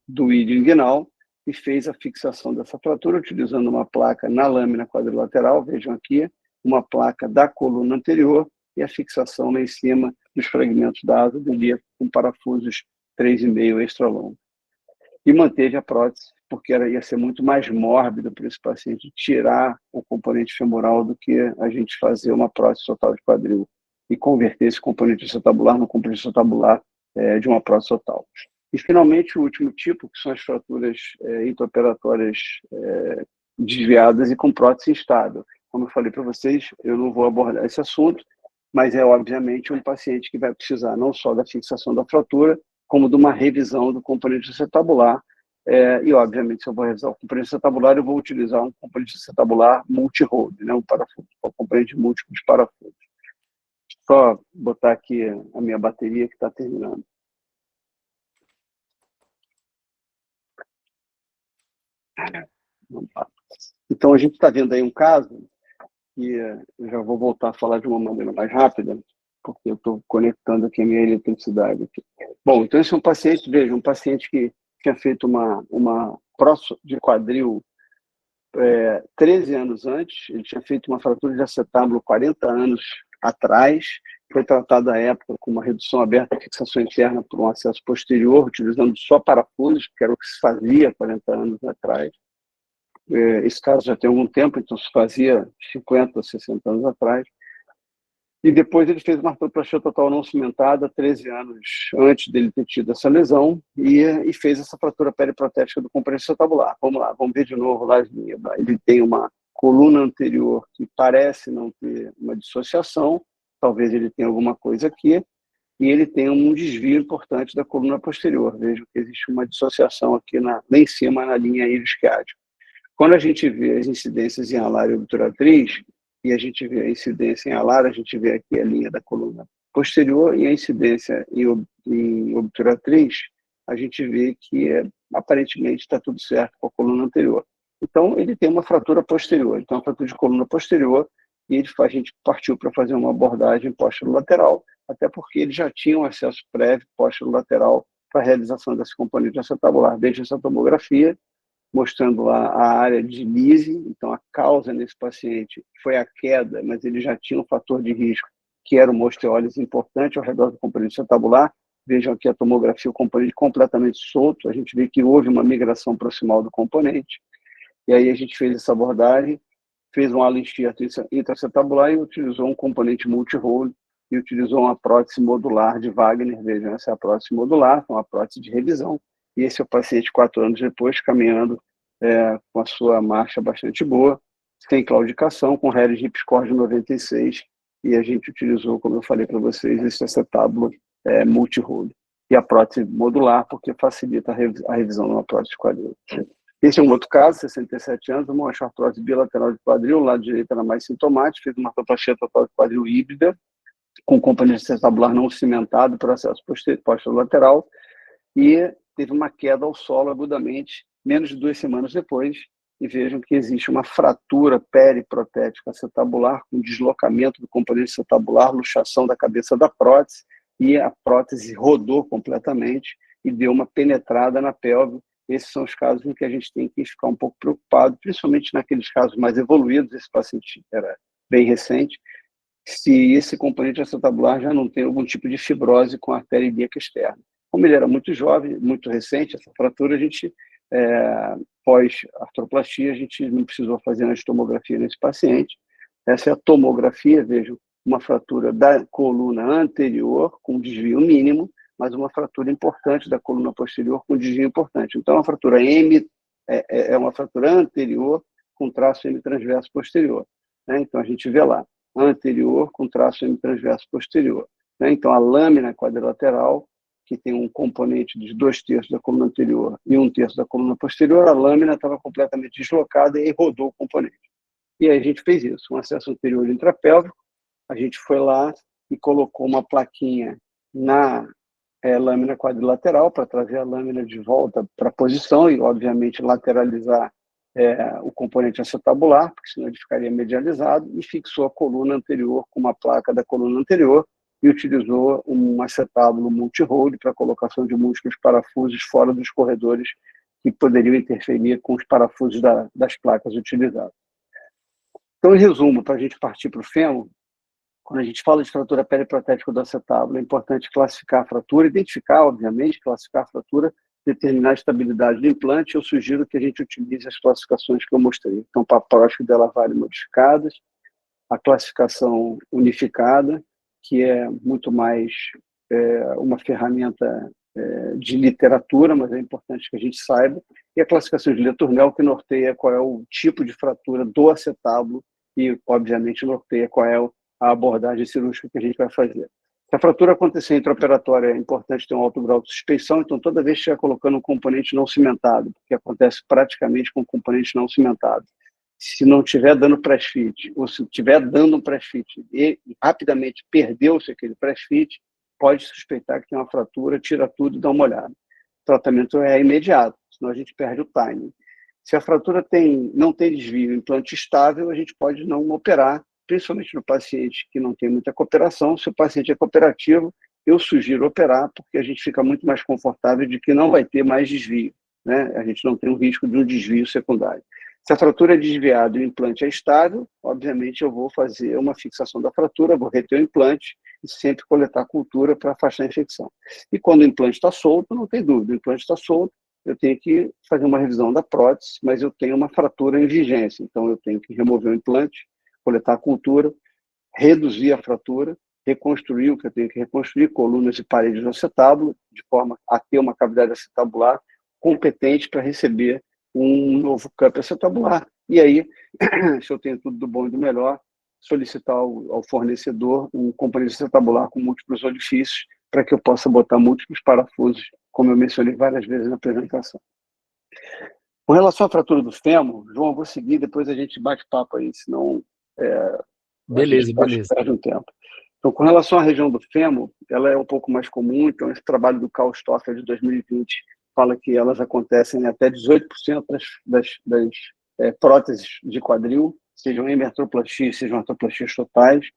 do ilho inguinal, e fez a fixação dessa fratura utilizando uma placa na lâmina quadrilateral, vejam aqui, uma placa da coluna anterior e a fixação lá em cima dos fragmentos da asa do ilíaco com parafusos 3,5 extra longos. E manteve a prótese, porque ia ser muito mais mórbido para esse paciente tirar o componente femoral do que a gente fazer uma prótese total de quadril e converter esse componente acetabular no componente acetabular de uma prótese total. E, finalmente, o último tipo, que são as fraturas intraoperatórias desviadas e com prótese instável. Como eu falei para vocês, eu não vou abordar esse assunto, mas é, obviamente, um paciente que vai precisar não só da fixação da fratura, como de uma revisão do componente acetabular. E, obviamente, se eu vou revisar o componente acetabular, eu vou utilizar um componente acetabular multi-hold, né, um parafuso, um componente múltiplo de parafusos. Só botar aqui a minha bateria que está terminando. Então, a gente está vendo aí um caso, e eu já vou voltar a falar de uma maneira mais rápida, porque eu estou conectando aqui a minha eletricidade. Aqui. Bom, então esse é um paciente, veja, um paciente que tinha feito uma prótese de quadril 13 anos antes, ele tinha feito uma fratura de acetábulo 40 anos atrás, foi tratado à época com uma redução aberta de fixação interna por um acesso posterior, utilizando só parafusos, que era o que se fazia 40 anos atrás. Esse caso já tem algum tempo, então se fazia 50 ou 60 anos atrás. E depois ele fez uma artroplastia total não cimentada, 13 anos antes dele ter tido essa lesão, e fez essa fratura periprotética do componente acetabular. Vamos lá, vamos ver de novo lá. Ele tem uma coluna anterior que parece não ter uma dissociação, talvez ele tenha alguma coisa aqui, e ele tem um desvio importante da coluna posterior. Vejam que existe uma dissociação aqui lá em cima na linha ilioisquiática. Quando a gente vê as incidências em alar e obturatriz, e a gente vê a incidência em alar, a gente vê aqui a linha da coluna posterior, e a incidência em obturatriz, a gente vê que aparentemente está tudo certo com a coluna anterior. Então, ele tem uma fratura posterior, então uma fratura de coluna posterior, e a gente partiu para fazer uma abordagem posterolateral, até porque ele já tinha um acesso prévio posterolateral para a realização desse componente acetabular, desde essa tomografia, mostrando lá a área de lise. Então, a causa nesse paciente foi a queda, mas ele já tinha um fator de risco, que era uma osteólise importante ao redor do componente acetabular. Vejam aqui a tomografia, o componente completamente solto. A gente vê que houve uma migração proximal do componente. E aí a gente fez essa abordagem, fez um halo-enxerto intraacetabular e utilizou um componente multi-hole e utilizou uma prótese modular de Wagner. Vejam, essa é a prótese modular, uma prótese de revisão. E esse é o paciente 4 anos depois, caminhando com a sua marcha bastante boa, sem claudicação, com Harris Hip Score de 96, e a gente utilizou, como eu falei para vocês, esse acetábulo multi-hole. E a prótese modular, porque facilita a revisão de uma prótese de quadril. Esse é um outro caso, 67 anos, uma artrose bilateral de quadril, o lado direito era mais sintomático, fez uma artroplastia total de quadril híbrida, com componente acetabular não cimentado, processo posterolateral, e teve uma queda ao solo agudamente, menos de 2 semanas depois, e vejam que existe uma fratura periprotética acetabular, com deslocamento do componente acetabular, luxação da cabeça da prótese, e a prótese rodou completamente e deu uma penetrada na pelve. Esses são os casos em que a gente tem que ficar um pouco preocupado, principalmente naqueles casos mais evoluídos. Esse paciente era bem recente, se esse componente acetabular já não tem algum tipo de fibrose com a artéria ilíaca externa. Como ele era muito jovem, muito recente, essa fratura, a gente, pós-artroplastia, a gente não precisou fazer a tomografia nesse paciente. Essa é a tomografia, vejam, uma fratura da coluna anterior, com desvio mínimo, mas uma fratura importante da coluna posterior, com desvio importante. Então, a fratura é uma fratura anterior, com traço hemitransverso posterior. Né? Então, a gente vê lá, anterior, com traço hemitransverso posterior. Né? Então, a lâmina quadrilateral, que tem um componente de 2/3 da coluna anterior e 1/3 da coluna posterior, a lâmina estava completamente deslocada e rodou o componente. E aí a gente fez isso, um acesso anterior intrapélvico, a gente foi lá e colocou uma plaquinha na lâmina quadrilateral para trazer a lâmina de volta para a posição e, obviamente, lateralizar o componente acetabular, porque senão ele ficaria medializado, e fixou a coluna anterior com uma placa da coluna anterior, e utilizou um acetábulo multi-hole para colocação de múltiplos parafusos fora dos corredores que poderiam interferir com os parafusos das placas utilizadas. Então, em resumo, para a gente partir para o fêmur, quando a gente fala de fratura periprotética do acetábulo, é importante classificar a fratura, identificar, obviamente, classificar a fratura, determinar a estabilidade do implante. Eu sugiro que a gente utilize as classificações que eu mostrei. Então, Paprocki e Della Valle modificadas, a classificação unificada, que é muito mais uma ferramenta de literatura, mas é importante que a gente saiba, e a classificação de Letournel, que norteia qual é o tipo de fratura do acetábulo e, obviamente, norteia qual é a abordagem cirúrgica que a gente vai fazer. Se a fratura acontecer intraoperatória, é importante ter um alto grau de suspeição, então toda vez que estiver colocando um componente não cimentado, porque acontece praticamente com componente não cimentado, se não estiver dando press-fit, ou se estiver dando um press-fit e rapidamente perdeu-se aquele press-fit, pode suspeitar que tem uma fratura, tira tudo e dá uma olhada. O tratamento é imediato, senão a gente perde o timing. Se a fratura não tem desvio, implante estável, a gente pode não operar, principalmente no paciente que não tem muita cooperação. Se o paciente é cooperativo, eu sugiro operar, porque a gente fica muito mais confortável de que não vai ter mais desvio, né? A gente não tem o risco de um desvio secundário. Se a fratura é desviada e o implante é estável, obviamente eu vou fazer uma fixação da fratura, vou reter o implante e sempre coletar cultura para afastar a infecção. E quando o implante está solto, não tem dúvida, o implante está solto, eu tenho que fazer uma revisão da prótese, mas eu tenho uma fratura em vigência, então eu tenho que remover o implante, coletar a cultura, reduzir a fratura, reconstruir o que eu tenho que reconstruir, colunas e paredes do acetábulo, de forma a ter uma cavidade acetabular competente para receber um novo cup acetabular. E aí, se eu tenho tudo do bom e do melhor, solicitar ao fornecedor um componente acetabular com múltiplos orifícios para que eu possa botar múltiplos parafusos, como eu mencionei várias vezes na apresentação. Com relação à fratura do fêmur, João, eu vou seguir, depois a gente bate papo aí, senão a gente Beleza. perde um tempo. Então, com relação à região do fêmur, ela é um pouco mais comum, então esse trabalho do Karl Stoffer de 2020 fala que elas acontecem em até 18% das próteses de quadril, sejam hemertoplastias, sejam artroplastias totais,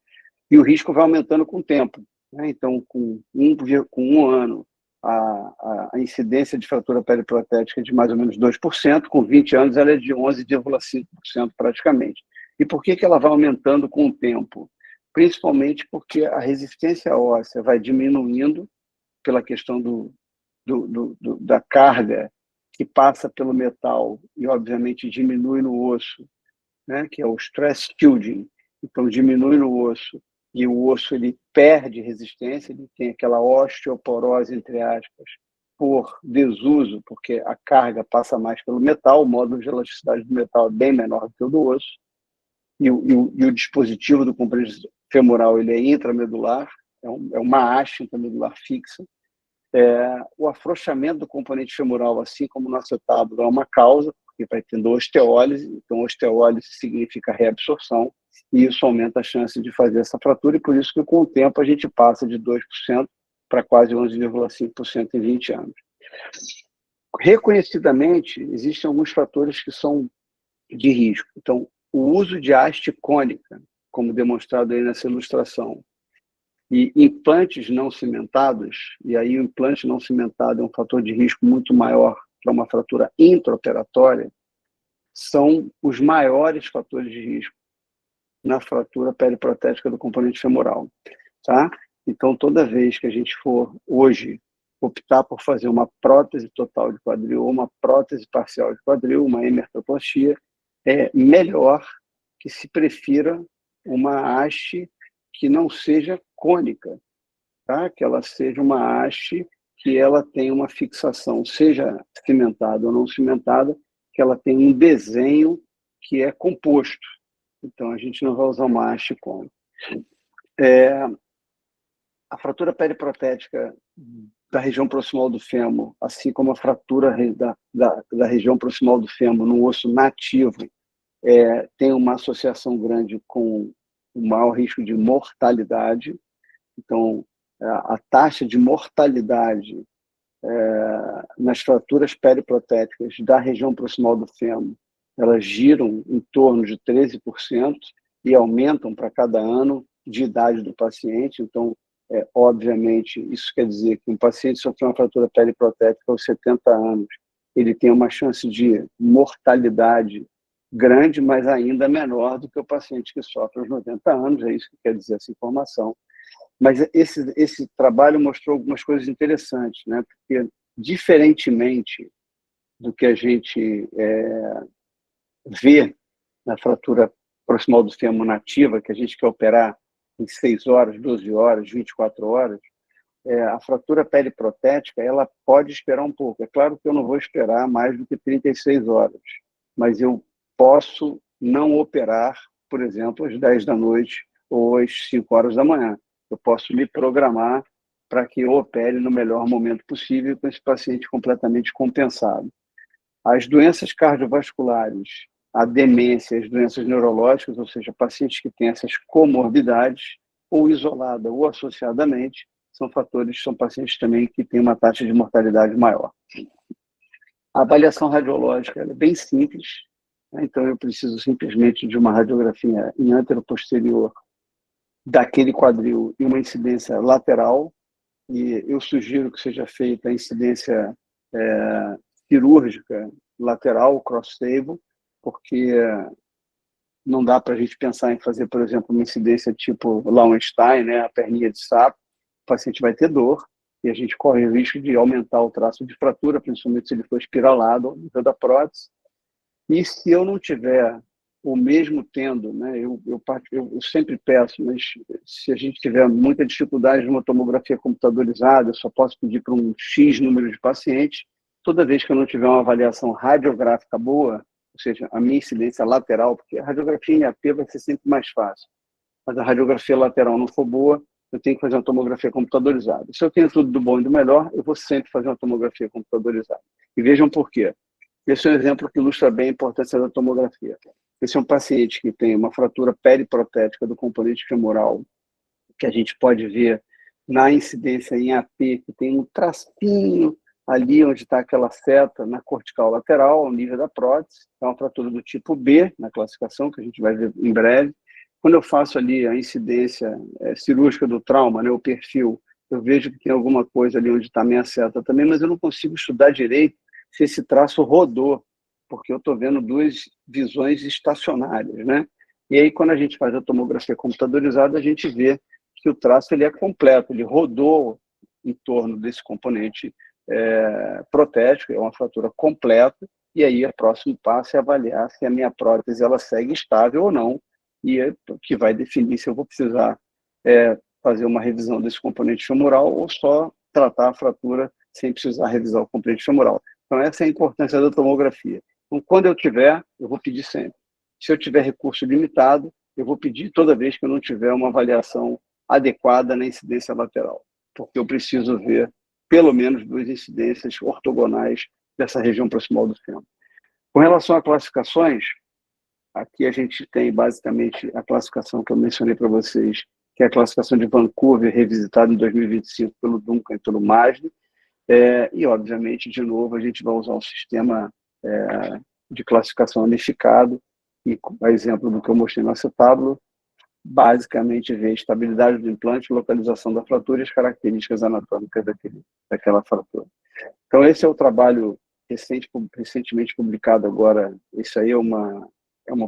e o risco vai aumentando com o tempo, né? Então, com um ano, a incidência de fratura periprotética é de mais ou menos 2%, com 20 anos ela é de 11,5% praticamente. E por que ela vai aumentando com o tempo? Principalmente porque a resistência óssea vai diminuindo pela questão da carga que passa pelo metal e, obviamente, diminui no osso, né, que é o stress shielding. Então, diminui no osso e o osso ele perde resistência, ele tem aquela osteoporose, entre aspas, por desuso, porque a carga passa mais pelo metal, o módulo de elasticidade do metal é bem menor do que o do osso, e o dispositivo do componente femoral ele é intramedular, é uma haste intramedular fixa. O afrouxamento do componente femoral, assim como no acetábulo, é uma causa, porque vai tendo osteólise, então osteólise significa reabsorção, e isso aumenta a chance de fazer essa fratura, e por isso que com o tempo a gente passa de 2% para quase 11,5% em 20 anos. Reconhecidamente, existem alguns fatores que são de risco. Então, o uso de haste cônica, como demonstrado aí nessa ilustração, e implantes não cimentados, e aí o implante não cimentado é um fator de risco muito maior para uma fratura intraoperatória, são os maiores fatores de risco na fratura periprotética do componente femoral, tá? Então, toda vez que a gente for, hoje, optar por fazer uma prótese total de quadril ou uma prótese parcial de quadril, uma hemertoplastia, é melhor que se prefira uma haste que não seja cônica, tá? Que ela seja uma haste que ela tenha uma fixação, seja cimentada ou não cimentada, que ela tenha um desenho que é composto. Então, a gente não vai usar uma haste cônica. A fratura periprotética da região proximal do fêmur, assim como a fratura da região proximal do fêmur no osso nativo, tem uma associação grande com o maior risco de mortalidade. Então, a taxa de mortalidade nas fraturas periprotéticas da região proximal do fêmur, elas giram em torno de 13% e aumentam para cada ano de idade do paciente. Então, obviamente, isso quer dizer que um paciente sofreu uma fratura periprotética aos 70 anos, ele tem uma chance de mortalidade grande, mas ainda menor do que o paciente que sofre aos 90 anos, é isso que quer dizer essa informação. Mas esse trabalho mostrou algumas coisas interessantes, né? Porque, diferentemente do que a gente vê na fratura proximal do fêmur nativa, que a gente quer operar em 6 horas, 12 horas, 24 horas, a fratura periprotética, ela pode esperar um pouco. É claro que eu não vou esperar mais do que 36 horas, mas eu posso não operar, por exemplo, às 10 da noite ou às 5 horas da manhã. Eu posso me programar para que eu opere no melhor momento possível com esse paciente completamente compensado. As doenças cardiovasculares, a demência, as doenças neurológicas, ou seja, pacientes que têm essas comorbidades, ou isolada ou associadamente, são pacientes também que têm uma taxa de mortalidade maior. A avaliação radiológica é bem simples, né? Então eu preciso simplesmente de uma radiografia em anteroposterior daquele quadril e uma incidência lateral, e eu sugiro que seja feita a incidência cirúrgica lateral, cross-table, porque não dá para a gente pensar em fazer, por exemplo, uma incidência tipo Lauenstein, né, a perninha de sapo. O paciente vai ter dor e a gente corre o risco de aumentar o traço de fratura, principalmente se ele for espiralado ao nível da prótese. E se eu não tiver o mesmo tendo, né, eu sempre peço, mas se a gente tiver muita dificuldade numa tomografia computadorizada, eu só posso pedir para um X número de pacientes. Toda vez que eu não tiver uma avaliação radiográfica boa, ou seja, a minha incidência lateral, porque a radiografia em AP vai ser sempre mais fácil, mas a radiografia lateral não for boa, eu tenho que fazer uma tomografia computadorizada. Se eu tenho tudo do bom e do melhor, eu vou sempre fazer uma tomografia computadorizada. E vejam por quê. Esse é um exemplo que ilustra bem a importância da tomografia. Esse é um paciente que tem uma fratura periprotética do componente femoral, que a gente pode ver na incidência em AP, que tem um tracinho ali onde está aquela seta na cortical lateral, ao nível da prótese. É uma fratura do tipo B, na classificação, que a gente vai ver em breve. Quando eu faço ali a incidência cirúrgica do trauma, né, o perfil, eu vejo que tem alguma coisa ali onde está a minha seta também, mas eu não consigo estudar direito se esse traço rodou, porque eu estou vendo duas visões estacionárias, né? E aí, quando a gente faz a tomografia computadorizada, a gente vê que o traço ele é completo, ele rodou em torno desse componente protético, é uma fratura completa, e aí o próximo passo é avaliar se a minha prótese ela segue estável ou não, e é o que vai definir se eu vou precisar fazer uma revisão desse componente femoral ou só tratar a fratura sem precisar revisar o componente femoral. Então, essa é a importância da tomografia. Então, quando eu tiver, eu vou pedir sempre. Se eu tiver recurso limitado, eu vou pedir toda vez que eu não tiver uma avaliação adequada na incidência lateral, porque eu preciso ver pelo menos 2 incidências ortogonais dessa região proximal do fêmur. Com relação a classificações, aqui a gente tem basicamente a classificação que eu mencionei para vocês, que é a classificação de Vancouver, revisitada em 2025 pelo Duncan e pelo Masden. E, obviamente, de novo, a gente vai usar um sistema de classificação unificado, e, a exemplo do que eu mostrei nessa tábua, basicamente vê a estabilidade do implante, localização da fratura e as características anatômicas daquela fratura. Então, esse é o trabalho recentemente publicado agora. Isso aí é uma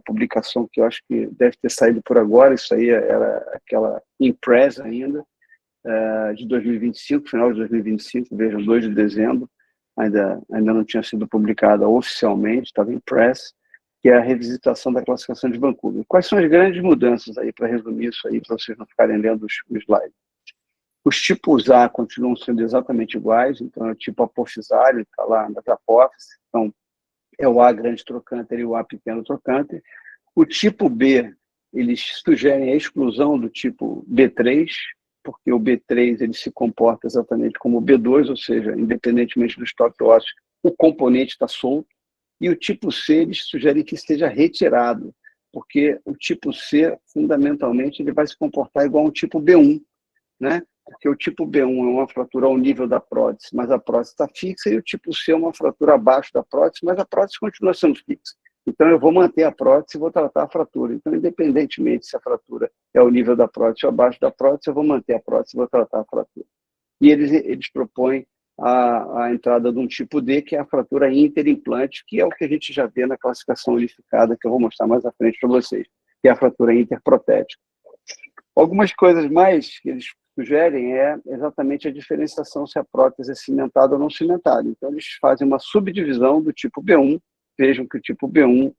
publicação que eu acho que deve ter saído por agora. Isso aí era aquela Impress ainda, de 2025, final de 2025, vejam, 2 de dezembro, ainda não tinha sido publicada oficialmente, estava em press, que é a revisitação da classificação de Vancouver. Quais são as grandes mudanças aí, para resumir isso aí, para vocês não ficarem lendo os slides? Os tipos A continuam sendo exatamente iguais, então é o tipo apofisário, está lá nas apófises, então é o A grande trocânter e o A pequeno trocânter. O tipo B, eles sugerem a exclusão do tipo B3, porque o B3 ele se comporta exatamente como o B2, ou seja, independentemente do estoque ósseo, o componente está solto. E o tipo C, eles sugerem que seja retirado, porque o tipo C, fundamentalmente, ele vai se comportar igual ao tipo B1, né? Porque o tipo B1 é uma fratura ao nível da prótese, mas a prótese está fixa, e o tipo C é uma fratura abaixo da prótese, mas a prótese continua sendo fixa. Então, eu vou manter a prótese e vou tratar a fratura. Então, independentemente se a fratura é ao nível da prótese ou abaixo da prótese, eu vou manter a prótese e vou tratar a fratura. E eles propõem a entrada de um tipo D, que é a fratura interimplante, que é o que a gente já vê na classificação unificada, que eu vou mostrar mais à frente para vocês, que é a fratura interprotética. Algumas coisas mais que eles sugerem é exatamente a diferenciação se a prótese é cimentada ou não cimentada. Então, eles fazem uma subdivisão do tipo B1. Vejam que o tipo B1,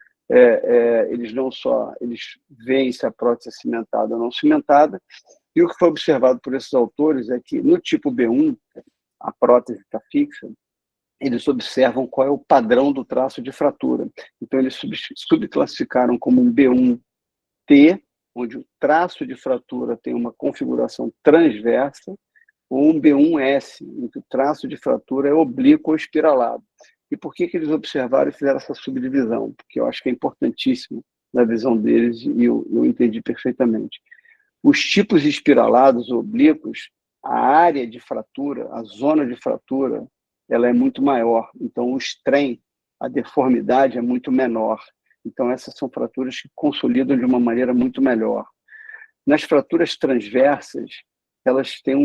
eles não só eles veem se a prótese é cimentada ou não cimentada, e o que foi observado por esses autores é que no tipo B1, a prótese está fixa, eles observam qual é o padrão do traço de fratura. Então, eles subclassificaram como um B1T, onde o traço de fratura tem uma configuração transversa, ou um B1S, em que o traço de fratura é oblíquo ou espiralado. E por que eles observaram e fizeram essa subdivisão? Porque eu acho que é importantíssimo na visão deles e eu entendi perfeitamente. Os tipos espiralados ou oblíquos, a área de fratura, a zona de fratura, ela é muito maior. Então, o strain, a deformidade é muito menor. Então, essas são fraturas que consolidam de uma maneira muito melhor. Nas fraturas transversas, elas têm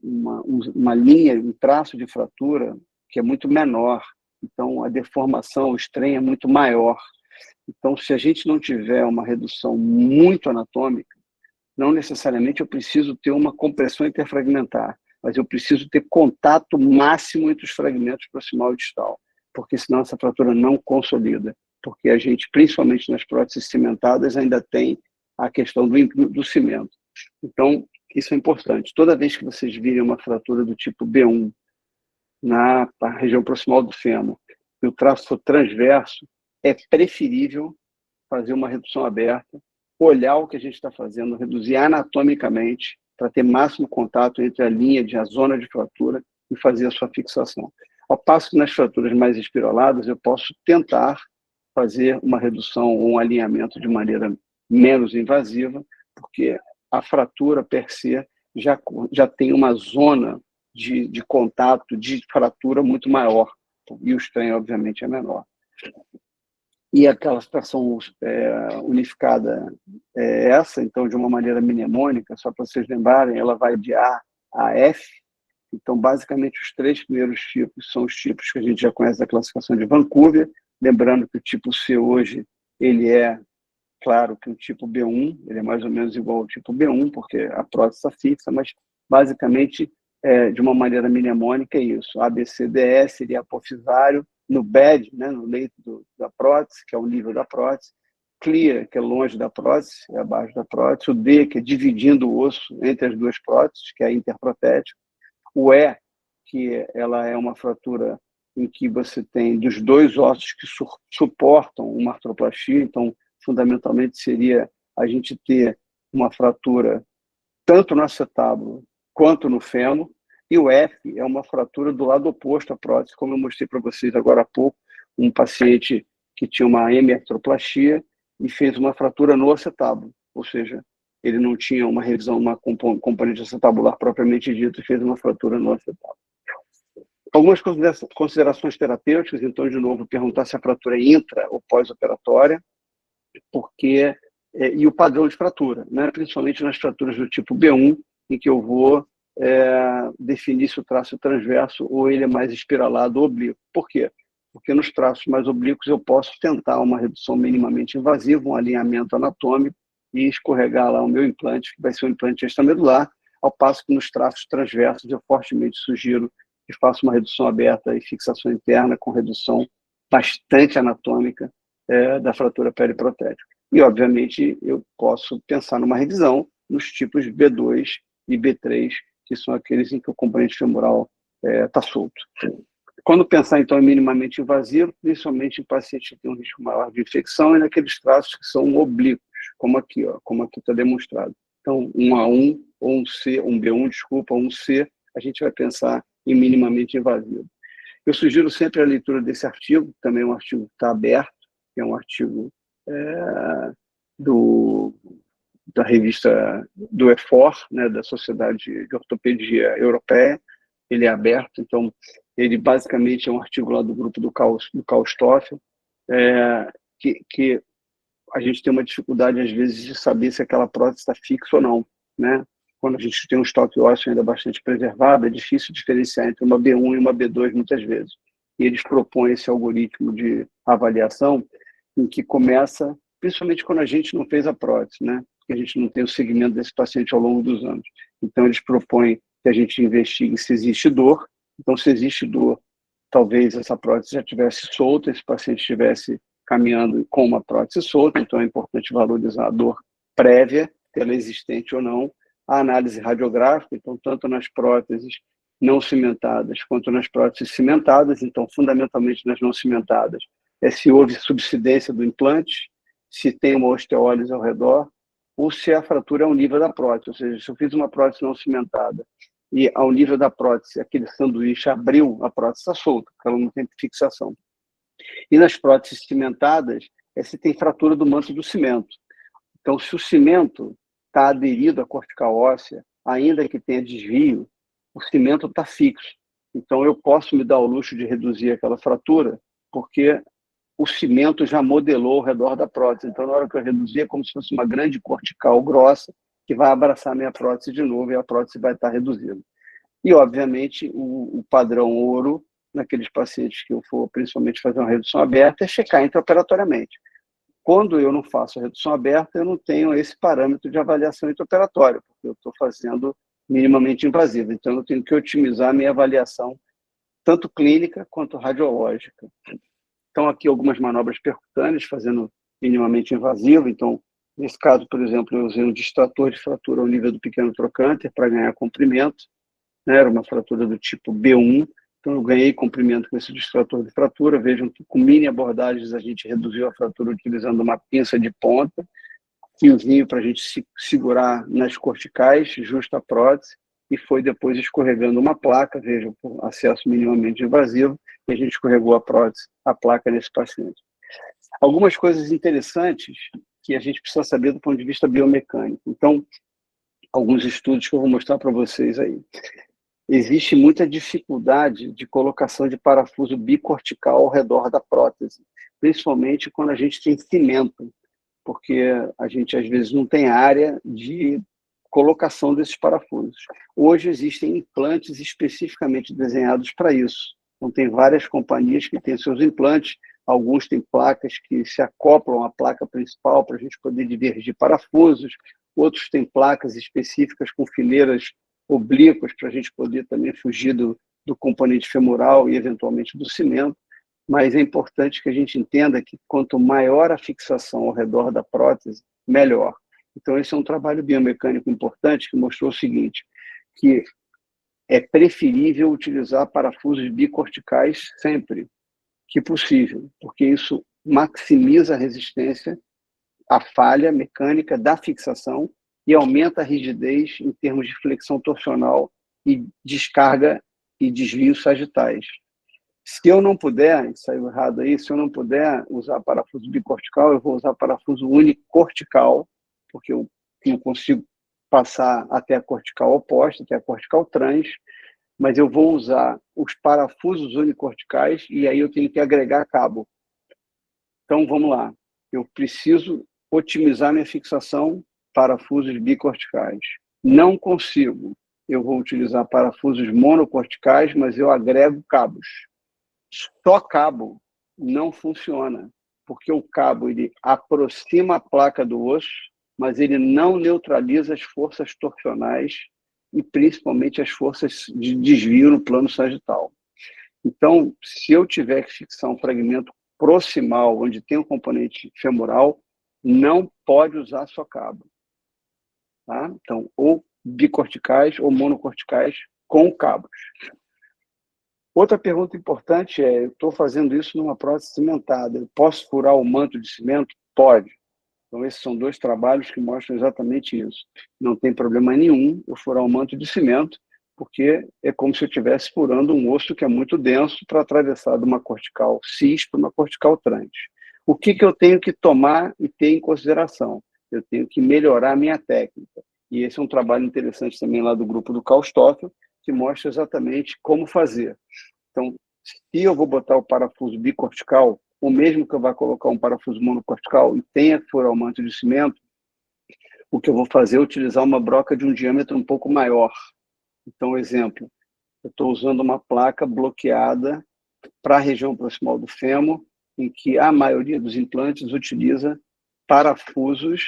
uma linha, um traço de fratura que é muito menor. Então, a deformação, o strain é muito maior. Então, se a gente não tiver uma redução muito anatômica, não necessariamente eu preciso ter uma compressão interfragmentar, mas eu preciso ter contato máximo entre os fragmentos proximal e distal, porque senão essa fratura não consolida, porque a gente, principalmente nas próteses cimentadas, ainda tem a questão do cimento. Então, isso é importante. Toda vez que vocês virem uma fratura do tipo B1 na região proximal do fêmur e o traço for transverso, é preferível fazer uma redução aberta, olhar o que a gente está fazendo, reduzir anatomicamente para ter máximo contato entre a zona de fratura e fazer a sua fixação. Ao passo que nas fraturas mais espiraladas, eu posso tentar fazer uma redução ou um alinhamento de maneira menos invasiva, porque a fratura per se já tem uma zona de contato, de fratura muito maior, e o strain, obviamente, é menor. E a classificação unificada é essa, então, de uma maneira mnemônica, só para vocês lembrarem, ela vai de A a F. Então, basicamente, os 3 primeiros tipos são os tipos que a gente já conhece da classificação de Vancouver, lembrando que o tipo C hoje, ele é, claro, que o tipo B1, ele é mais ou menos igual ao tipo B1, porque a prótese está fixa, mas, basicamente, de uma maneira mnemônica, é isso. A, B, C, D, E seria apofisário, no bed, né, no leito da prótese, que é o nível da prótese, clear, que é longe da prótese, é abaixo da prótese, o D, que é dividindo o osso entre as duas próteses, que é a interprotética, o E, que ela é uma fratura em que você tem dos dois ossos que suportam uma artroplastia, então, fundamentalmente, seria a gente ter uma fratura tanto no acetábulo quanto no fêmur, e o F é uma fratura do lado oposto à prótese, como eu mostrei para vocês agora há pouco, um paciente que tinha uma hemiartroplastia e fez uma fratura no acetábulo, ou seja, ele não tinha uma revisão, uma componente acetabular propriamente dita e fez uma fratura no acetábulo. Algumas considerações terapêuticas, então, de novo, perguntar se a fratura é intra ou pós-operatória, porque e o padrão de fratura, né? Principalmente nas fraturas do tipo B1, em que eu vou definir se o traço é transverso ou ele é mais espiralado ou oblíquo. Por quê? Porque nos traços mais oblíquos eu posso tentar uma redução minimamente invasiva, um alinhamento anatômico e escorregar lá o meu implante, que vai ser um implante extramedular, ao passo que nos traços transversos eu fortemente sugiro que faça uma redução aberta e fixação interna com redução bastante anatômica da fratura periprotética. E, obviamente, eu posso pensar numa revisão nos tipos B2 e B3, que são aqueles em que o componente femoral está solto. Quando pensar, então, em minimamente invasivo, principalmente em pacientes que têm um risco maior de infecção e naqueles traços que são oblíquos, como aqui está demonstrado. Então, um A1 ou um C, um B1, desculpa, um C, a gente vai pensar em minimamente invasivo. Eu sugiro sempre a leitura desse artigo, também é um artigo que está aberto, que é um artigo da revista do EFOR, né, da Sociedade de Ortopedia Europeia. Ele é aberto, então ele basicamente é um artigo lá do grupo do Karl Stoffel, que a gente tem uma dificuldade, às vezes, de saber se aquela prótese está fixa ou não, né? quando a gente tem um estoque ósseo ainda bastante preservado, é difícil diferenciar entre uma B1 e uma B2 muitas vezes. E eles propõem esse algoritmo de avaliação em que começa, principalmente quando a gente não fez a prótese, né? Porque a gente não tem o segmento desse paciente ao longo dos anos. Então, eles propõem que a gente investigue se existe dor. Então, se existe dor, talvez essa prótese já estivesse solta, esse paciente estivesse caminhando com uma prótese solta, então é importante valorizar a dor prévia, se ela é existente ou não, a análise radiográfica, então tanto nas próteses não cimentadas quanto nas próteses cimentadas, então fundamentalmente nas não cimentadas, é se houve subsidência do implante, se tem uma osteólise ao redor, ou se a fratura é ao nível da prótese, ou seja, se eu fiz uma prótese não cimentada e ao nível da prótese, aquele sanduíche abriu, a prótese está solta, porque ela não tem fixação. E nas próteses cimentadas, se tem fratura do manto do cimento. Então, se o cimento está aderido à cortical óssea, ainda que tenha desvio, o cimento está fixo. Então, eu posso me dar o luxo de reduzir aquela fratura, porque o cimento já modelou ao redor da prótese. Então, na hora que eu reduzir, é como se fosse uma grande cortical grossa que vai abraçar a minha prótese de novo e a prótese vai estar reduzida. E, obviamente, o padrão ouro, naqueles pacientes que eu for principalmente fazer uma redução aberta, é checar intraoperatoriamente. Quando eu não faço a redução aberta, eu não tenho esse parâmetro de avaliação intraoperatória, porque eu estou fazendo minimamente invasivo. Então, eu tenho que otimizar a minha avaliação, tanto clínica quanto radiológica. Então, aqui algumas manobras percutâneas, fazendo minimamente invasivo. Então, nesse caso, por exemplo, eu usei um distrator de fratura ao nível do pequeno trocânter para ganhar comprimento, né? Era uma fratura do tipo B1, então eu ganhei comprimento com esse distrator de fratura. Vejam que com mini abordagens a gente reduziu a fratura utilizando uma pinça de ponta, fiozinho para a gente segurar nas corticais, justa a prótese, e foi depois escorregando uma placa, vejam, com acesso minimamente invasivo, e a gente escorregou a prótese, a placa nesse paciente. Algumas coisas interessantes que a gente precisa saber do ponto de vista biomecânico. Então, alguns estudos que eu vou mostrar para vocês aí. Existe muita dificuldade de colocação de parafuso bicortical ao redor da prótese, principalmente quando a gente tem cimento, porque a gente às vezes não tem área de colocação desses parafusos. Hoje existem implantes especificamente desenhados para isso. Então tem várias companhias que têm seus implantes, alguns têm placas que se acoplam à placa principal para a gente poder divergir parafusos, outros têm placas específicas com fileiras oblíquas para a gente poder também fugir do componente femoral e eventualmente do cimento. Mas é importante que a gente entenda que quanto maior a fixação ao redor da prótese, melhor. Então, esse é um trabalho biomecânico importante que mostrou o seguinte, que é preferível utilizar parafusos bicorticais sempre que possível, porque isso maximiza a resistência à falha mecânica da fixação e aumenta a rigidez em termos de flexão torsional e descarga e desvio sagitais. Se eu não puder, saiu errado aí, se eu não puder usar parafuso bicortical, eu vou usar parafuso unicortical, porque eu não consigo passar até a cortical oposta, até a cortical trans, mas eu vou usar os parafusos unicorticais e aí eu tenho que agregar cabo. Então, vamos lá. Eu preciso otimizar minha fixação, parafusos bicorticais. Não consigo. Eu vou utilizar parafusos monocorticais, mas eu agrego cabos. Só cabo não funciona, porque o cabo ele aproxima a placa do osso, mas ele não neutraliza as forças torsionais e principalmente as forças de desvio no plano sagital. Então, se eu tiver que fixar um fragmento proximal, onde tem um componente femoral, não pode usar só cabo. Tá? Então, ou bicorticais ou monocorticais com cabos. Outra pergunta importante é, eu estou fazendo isso numa prótese cimentada, eu posso furar o manto de cimento? Pode. Então, esses são dois trabalhos que mostram exatamente isso. Não tem problema nenhum eu furar o manto de cimento, porque é como se eu estivesse furando um osso que é muito denso para atravessar de uma cortical cis para uma cortical trans. O que eu tenho que tomar e ter em consideração? Eu tenho que melhorar a minha técnica. E esse é um trabalho interessante também lá do grupo do Karl Stoffel, que mostra exatamente como fazer. Então, se eu vou botar o parafuso bicortical, ou mesmo que eu vá colocar um parafuso monocortical e tenha que furar o manto de cimento, o que eu vou fazer é utilizar uma broca de um diâmetro um pouco maior. Então, exemplo, eu estou usando uma placa bloqueada para a região proximal do fêmur, em que a maioria dos implantes utiliza parafusos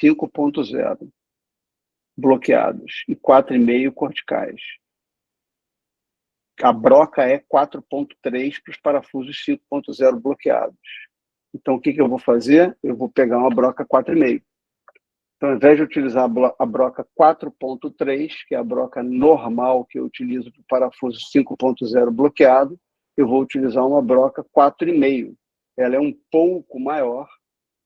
5.0 bloqueados e 4,5 corticais. A broca é 4.3 para os parafusos 5.0 bloqueados. Então, o que eu vou fazer? Eu vou pegar uma broca 4,5. Então, ao invés de utilizar a broca 4.3, que é a broca normal que eu utilizo para o parafuso 5.0 bloqueado, eu vou utilizar uma broca 4,5. Ela é um pouco maior.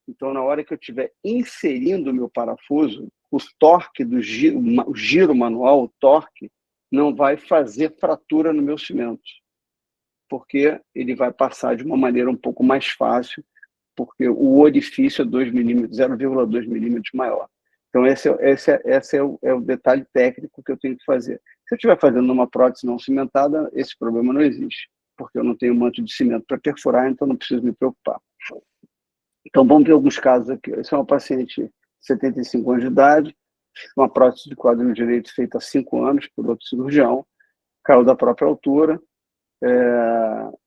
Então, na hora que eu estiver inserindo o meu parafuso, o torque do giro, o giro manual, o torque, não vai fazer fratura no meu cimento, porque ele vai passar de uma maneira um pouco mais fácil, porque o orifício é 2 milímetros, 0,2 milímetros maior. Então, esse é o detalhe técnico que eu tenho que fazer. Se eu estiver fazendo uma prótese não cimentada, esse problema não existe, porque eu não tenho manto de cimento para perfurar, então não preciso me preocupar. Então, vamos ver alguns casos aqui. Esse é uma paciente de 75 anos de idade, uma prótese de quadril direito feita há 5 anos por outro cirurgião, caiu da própria altura,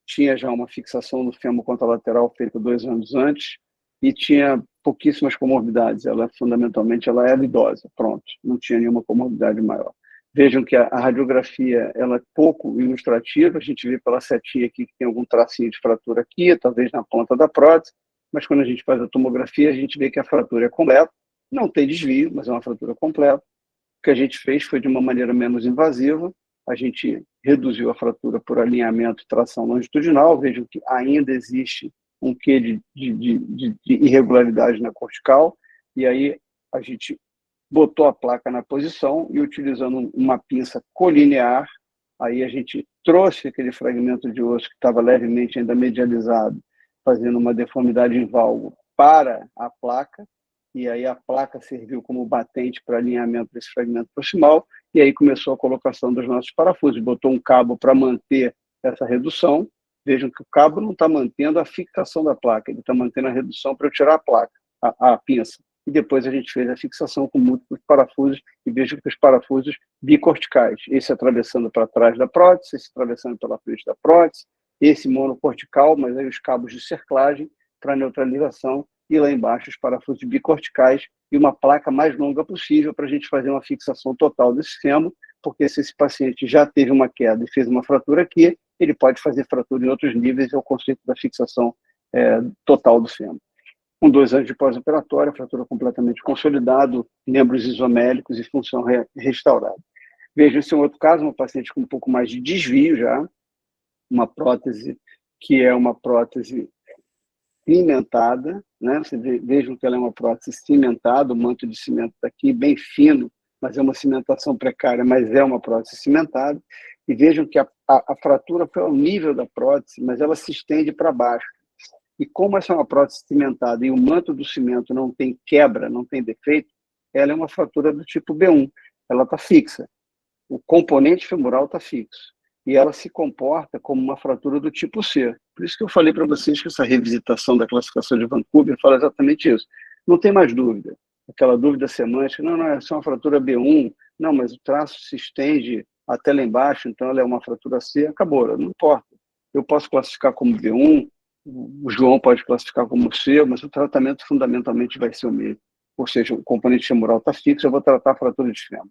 tinha já uma fixação no fêmur contralateral feita 2 anos antes e tinha pouquíssimas comorbidades. Fundamentalmente, ela era idosa, pronto, não tinha nenhuma comorbidade maior. Vejam que a radiografia ela é pouco ilustrativa, a gente vê pela setinha aqui que tem algum tracinho de fratura aqui, talvez na ponta da prótese, mas quando a gente faz a tomografia, a gente vê que a fratura é completa, não tem desvio, mas é uma fratura completa. O que a gente fez foi de uma maneira menos invasiva, a gente reduziu a fratura por alinhamento e tração longitudinal. Vejam que ainda existe um quê de irregularidade na cortical, e aí a gente botou a placa na posição e, utilizando uma pinça colinear, aí a gente trouxe aquele fragmento de osso que estava levemente ainda medializado, fazendo uma deformidade em valgo para a placa, e aí a placa serviu como batente para alinhamento desse fragmento proximal, e aí começou a colocação dos nossos parafusos. Botou um cabo para manter essa redução. Vejam que o cabo não está mantendo a fixação da placa, ele está mantendo a redução para eu tirar a placa, a pinça. E depois a gente fez a fixação com múltiplos parafusos, e vejam que os parafusos bicorticais, esse atravessando para trás da prótese, esse atravessando pela frente da prótese, esse monocortical, mas aí os cabos de cerclagem para neutralização, e lá embaixo os parafusos bicorticais e uma placa mais longa possível para a gente fazer uma fixação total desse fêmur, porque se esse paciente já teve uma queda e fez uma fratura aqui, ele pode fazer fratura em outros níveis, é o conceito da fixação total do fêmur. Com 2 anos de pós-operatória, fratura completamente consolidado, membros isomélicos e função restaurada. Veja, esse é um outro caso, uma paciente com um pouco mais de desvio já, uma prótese que é uma prótese cimentada, né? Vejam que ela é uma prótese cimentada, o manto de cimento está aqui, bem fino, mas é uma cimentação precária, mas é uma prótese cimentada. E vejam que a fratura foi ao nível da prótese, mas ela se estende para baixo. E como essa é uma prótese cimentada e o manto do cimento não tem quebra, não tem defeito, ela é uma fratura do tipo B1, ela está fixa. O componente femoral está fixo. E ela se comporta como uma fratura do tipo C. Por isso que eu falei para vocês que essa revisitação da classificação de Vancouver fala exatamente isso. Não tem mais dúvida. Aquela dúvida semântica, não, é só uma fratura B1, não, mas o traço se estende até lá embaixo, então ela é uma fratura C, acabou, não importa. Eu posso classificar como B1, o João pode classificar como C, mas o tratamento fundamentalmente vai ser o mesmo. Ou seja, o componente femoral está fixo, eu vou tratar a fratura de fêmur.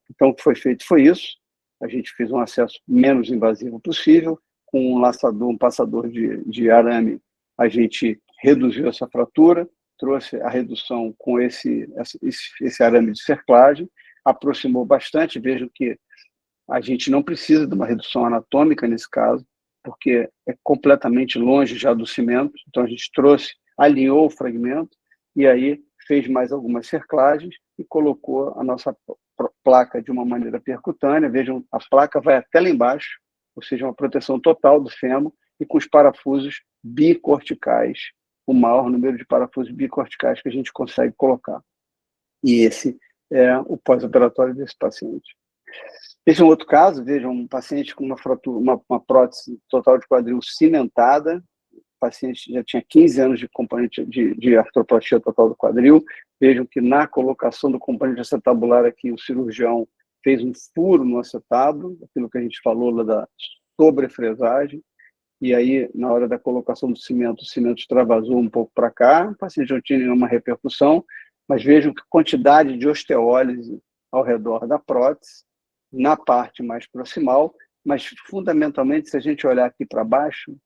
Então, o que foi feito foi isso. A gente fez um acesso menos invasivo possível, com um laçador, um passador de arame, a gente reduziu essa fratura, trouxe a redução com esse arame de cerclagem, aproximou bastante. Vejam que a gente não precisa de uma redução anatômica nesse caso, porque é completamente longe já do cimento, então a gente alinhou o fragmento, e aí fez mais algumas cerclagens e colocou a nossa placa de uma maneira percutânea. Vejam, a placa vai até lá embaixo, ou seja, uma proteção total do fêmur, e com os parafusos bicorticais, o maior número de parafusos bicorticais que a gente consegue colocar. E esse é o pós-operatório desse paciente. Esse é um outro caso. Vejam, um paciente com uma prótese total de quadril cimentada, paciente já tinha 15 anos de componente de artroplasia total do quadril. Vejam que na colocação do componente acetabular aqui, o cirurgião fez um furo no acetábulo, aquilo que a gente falou lá da sobrefresagem, e aí, na hora da colocação do cimento, o cimento extravasou um pouco para cá, o paciente não tinha nenhuma repercussão, mas vejam que quantidade de osteólise ao redor da prótese, na parte mais proximal, mas fundamentalmente, se a gente olhar aqui para baixo,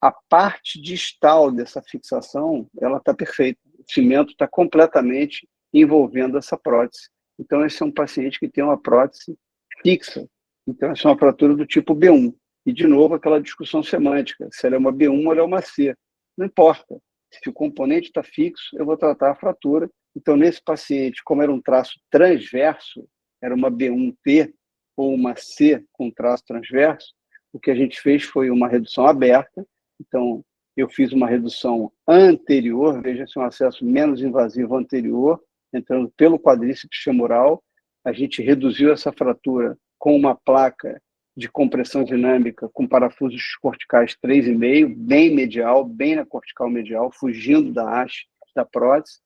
a parte distal dessa fixação, ela está perfeita. O cimento está completamente envolvendo essa prótese. Então, esse é um paciente que tem uma prótese fixa. Então, essa é uma fratura do tipo B1. E, de novo, aquela discussão semântica, se ela é uma B1 ou ela é uma C. Não importa. Se o componente está fixo, eu vou tratar a fratura. Então, nesse paciente, como era um traço transverso, era uma B1T ou uma C com traço transverso, o que a gente fez foi uma redução aberta. Então, eu fiz uma redução anterior, veja-se um acesso menos invasivo anterior, entrando pelo quadríceps femoral. A gente reduziu essa fratura com uma placa de compressão dinâmica com parafusos corticais 3,5, bem medial, bem na cortical medial, fugindo da haste da prótese,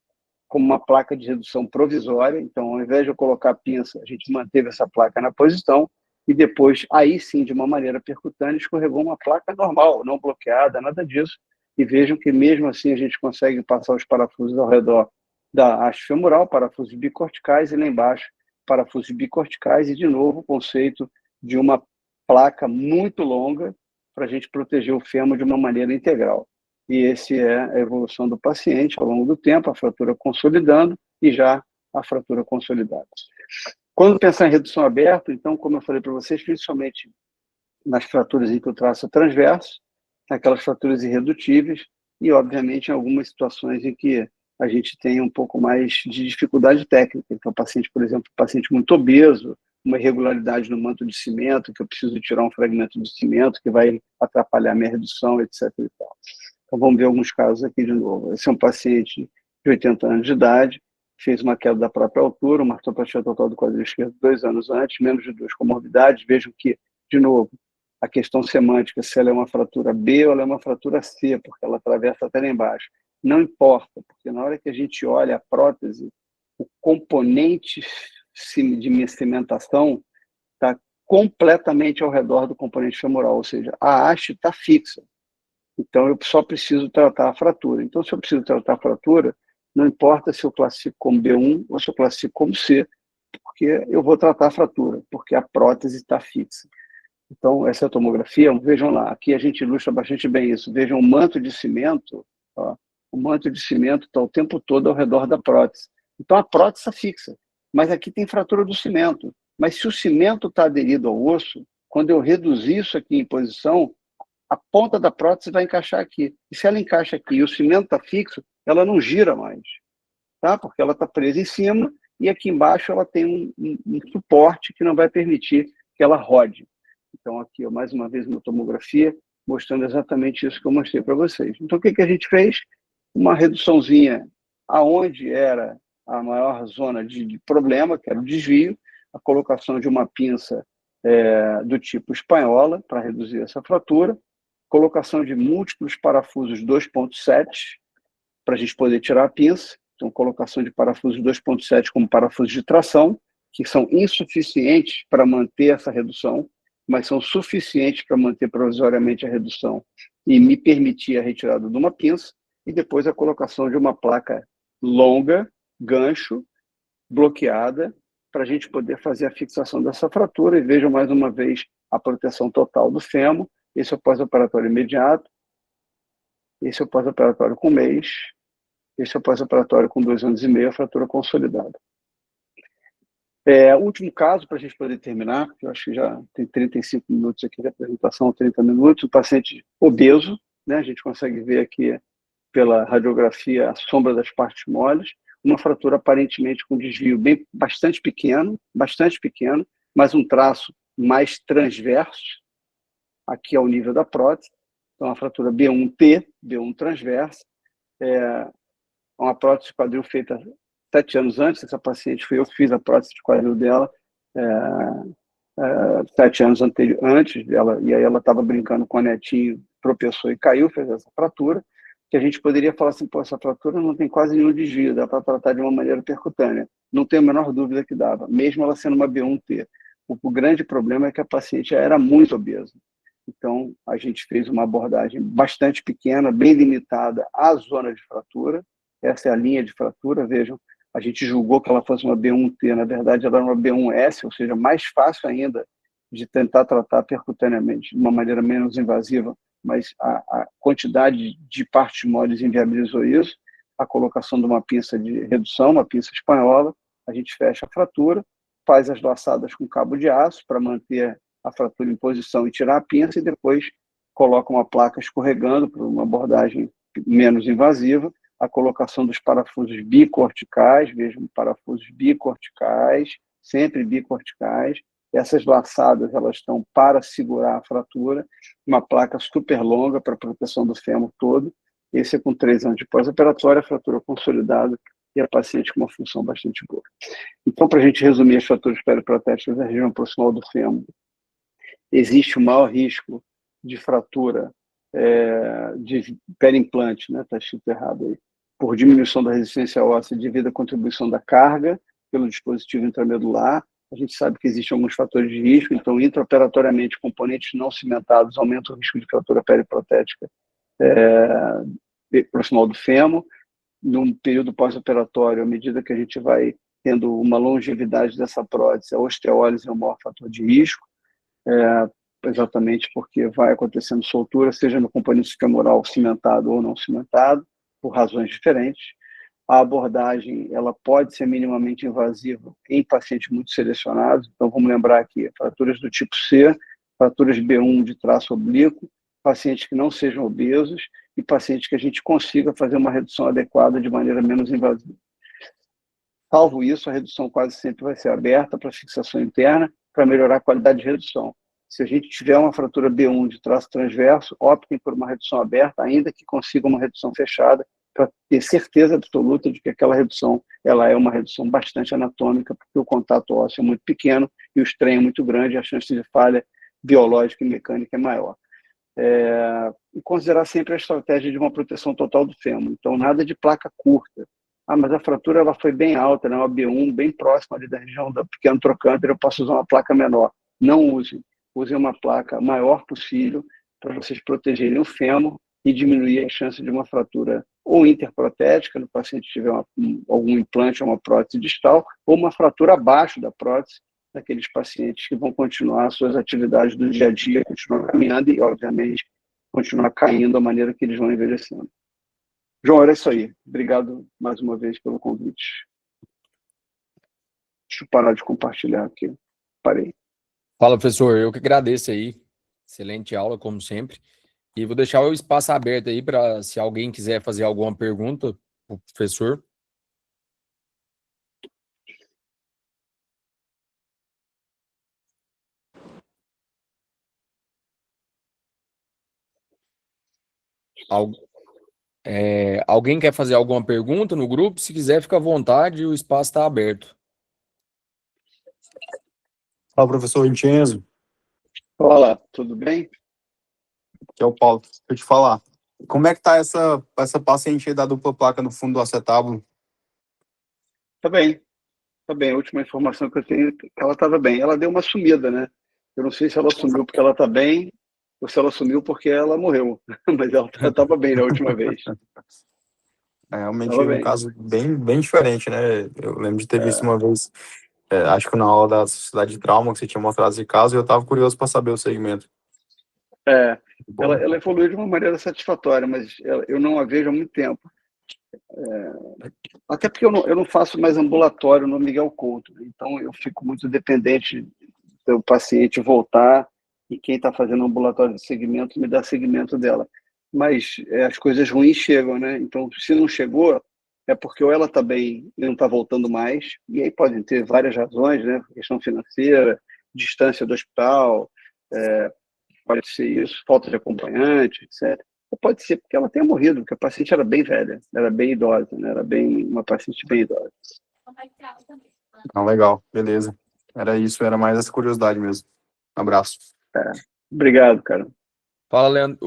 como uma placa de redução provisória. Então, ao invés de eu colocar a pinça, a gente manteve essa placa na posição e depois, aí sim, de uma maneira percutânea, escorregou uma placa normal, não bloqueada, nada disso. E vejam que mesmo assim a gente consegue passar os parafusos ao redor da haste femoral, parafusos bicorticais, e lá embaixo, parafusos bicorticais, e de novo o conceito de uma placa muito longa para a gente proteger o fêmur de uma maneira integral. E esse é a evolução do paciente ao longo do tempo, a fratura consolidando e já a fratura consolidada. Quando pensar em redução aberta, então, como eu falei para vocês, principalmente nas fraturas em que o traço é transverso, aquelas fraturas irredutíveis e, obviamente, em algumas situações em que a gente tem um pouco mais de dificuldade técnica. Então, paciente, por exemplo, paciente muito obeso, uma irregularidade no manto de cimento, que eu preciso tirar um fragmento de cimento que vai atrapalhar a minha redução, etc. E tal. Então, vamos ver alguns casos aqui de novo. Esse é um paciente de 80 anos de idade, fez uma queda da própria altura, uma artroplasia total do quadril esquerdo 2 anos antes, menos de 2 comorbidades. Vejam que, de novo, a questão semântica, se ela é uma fratura B ou ela é uma fratura C, porque ela atravessa até lá embaixo. Não importa, porque na hora que a gente olha a prótese, o componente de cimentação está completamente ao redor do componente femoral, ou seja, a haste está fixa. Então, eu só preciso tratar a fratura. Então, se eu preciso tratar a fratura, não importa se eu classifico como B1 ou se eu classifico como C, porque eu vou tratar a fratura, porque a prótese está fixa. Então, essa é a tomografia. Vejam lá, aqui a gente ilustra bastante bem isso. Vejam o manto de cimento, ó, o manto de cimento está o tempo todo ao redor da prótese. Então, a prótese está fixa, mas aqui tem fratura do cimento. Mas se o cimento está aderido ao osso, quando eu reduzir isso aqui em posição, a ponta da prótese vai encaixar aqui. E se ela encaixa aqui e o cimento está fixo, ela não gira mais, tá? Porque ela está presa em cima e aqui embaixo ela tem um suporte que não vai permitir que ela rode. Então, aqui, ó, mais uma vez, uma tomografia, mostrando exatamente isso que eu mostrei para vocês. Então, o que, que a gente fez? Uma reduçãozinha aonde era a maior zona de problema, que era o desvio, a colocação de uma pinça do tipo espanhola, para reduzir essa fratura, colocação de múltiplos parafusos 2.7, para a gente poder tirar a pinça, então colocação de parafusos 2.7 como parafusos de tração, que são insuficientes para manter essa redução, mas são suficientes para manter provisoriamente a redução e me permitir a retirada de uma pinça, e depois a colocação de uma placa longa, gancho, bloqueada, para a gente poder fazer a fixação dessa fratura. E vejam mais uma vez a proteção total do fêmur. Esse é o pós-operatório imediato, esse é o pós-operatório com mês, esse é o pós-operatório com 2 anos e meio, a fratura consolidada. O último caso, para a gente poder terminar, porque eu acho que já tem 35 minutos aqui de apresentação, 30 minutos, o paciente obeso, né? A gente consegue ver aqui pela radiografia a sombra das partes moles, uma fratura aparentemente com desvio bastante pequeno, mas um traço mais transverso, aqui ao nível da prótese. Então, a fratura B1T, B1 transversa, uma prótese de quadril feita 7 anos antes. Essa paciente foi eu que fiz a prótese de quadril dela. 7 anos antes dela, e aí ela estava brincando com a netinho, tropeçou e caiu, fez essa fratura, que a gente poderia falar assim, pô, essa fratura não tem quase nenhum desvio, dá para tratar de uma maneira percutânea. Não tenho a menor dúvida que dava, mesmo ela sendo uma B1T. O grande problema é que a paciente já era muito obesa. Então, a gente fez uma abordagem bastante pequena, bem limitada à zona de fratura. Essa é a linha de fratura, vejam, a gente julgou que ela fosse uma B1T, na verdade ela era uma B1S, ou seja, mais fácil ainda de tentar tratar percutaneamente, de uma maneira menos invasiva, mas a quantidade de partes moles inviabilizou isso, a colocação de uma pinça de redução, uma pinça espanhola, a gente fecha a fratura, faz as laçadas com cabo de aço para manter a fratura em posição e tirar a pinça, e depois coloca uma placa escorregando para uma abordagem menos invasiva, a colocação dos parafusos bicorticais, vejam, parafusos bicorticais, sempre bicorticais. Essas laçadas elas estão para segurar a fratura, uma placa super longa para proteção do fêmur todo. Esse é com 3 anos de pós-operatório, a fratura consolidada e a paciente com uma função bastante boa. Então, para a gente resumir as fraturas periprotéticas da região proximal do fêmur, existe o maior risco de fratura de perimplante, né? Está escrito errado aí, por diminuição da resistência óssea devido à contribuição da carga pelo dispositivo intramedular. A gente sabe que existem alguns fatores de risco, então, intraoperatoriamente, componentes não cimentados aumentam o risco de fratura periprotética proximal do fêmur. Num período pós-operatório, à medida que a gente vai tendo uma longevidade dessa prótese, a osteólise é o maior fator de risco, exatamente porque vai acontecendo soltura, seja no componente femoral cimentado ou não cimentado, por razões diferentes. A abordagem ela pode ser minimamente invasiva em pacientes muito selecionados, então vamos lembrar aqui, fraturas do tipo C, fraturas B1 de traço oblíquo, pacientes que não sejam obesos e pacientes que a gente consiga fazer uma redução adequada de maneira menos invasiva. Salvo isso, a redução quase sempre vai ser aberta para fixação interna, para melhorar a qualidade de redução. Se a gente tiver uma fratura B1 de traço transverso, optem por uma redução aberta, ainda que consiga uma redução fechada, para ter certeza absoluta de que aquela redução ela é uma redução bastante anatômica, porque o contato ósseo é muito pequeno e o strain é muito grande, a chance de falha biológica e mecânica é maior. E considerar sempre a estratégia de uma proteção total do fêmur. Então, nada de placa curta. Mas a fratura ela foi bem alta, né? Uma B1, bem próxima ali da região do pequeno trocânter, eu posso usar uma placa menor. Não usem. Usem uma placa maior possível para vocês protegerem o fêmur e diminuir a chance de uma fratura ou interprotética, no paciente tiver algum implante ou uma prótese distal, ou uma fratura abaixo da prótese, daqueles pacientes que vão continuar suas atividades do dia a dia, continuar caminhando e, obviamente, continuar caindo da maneira que eles vão envelhecendo. João, era isso aí. Obrigado mais uma vez pelo convite. Deixa eu parar de compartilhar aqui. Parei. Fala, professor. Eu que agradeço aí. Excelente aula, como sempre. E vou deixar o espaço aberto aí para se alguém quiser fazer alguma pergunta para o professor. Alguém quer fazer alguma pergunta no grupo? Se quiser, fica à vontade, o espaço está aberto. Fala, professor Vincenzo. Olá, tudo bem? Aqui é o Paulo. Deixa eu te falar. Como é que tá essa paciente aí da dupla placa no fundo do acetábulo? Tá bem. Tá bem. A última informação que eu tenho é que ela estava bem. Ela deu uma sumida, né? Eu não sei se ela sumiu porque ela está bem ou se ela sumiu porque ela morreu. Mas ela estava bem na última vez. É realmente Tava um bem. caso bem diferente, né? Eu lembro de ter visto uma vez, acho que na aula da Sociedade de Trauma, que você tinha mostrado esse caso, e eu estava curioso para saber o segmento. Ela Bom, evoluiu de uma maneira satisfatória, mas eu não a vejo há muito tempo. Até porque eu não faço mais ambulatório no Miguel Couto, então eu fico muito dependente do paciente voltar e quem está fazendo ambulatório de segmento me dá segmento dela. Mas as coisas ruins chegam, né? Então, se não chegou, é porque ou ela está bem e não está voltando mais, e aí podem ter várias razões, né? Questão financeira, distância do hospital, pode ser isso, falta de acompanhante, etc. Ou pode ser porque ela tenha morrido, porque a paciente era bem velha, era bem idosa, né? Era uma paciente bem idosa. não, legal, beleza. Era isso, era mais essa curiosidade mesmo. Abraço. Obrigado, cara. Fala, Leandro.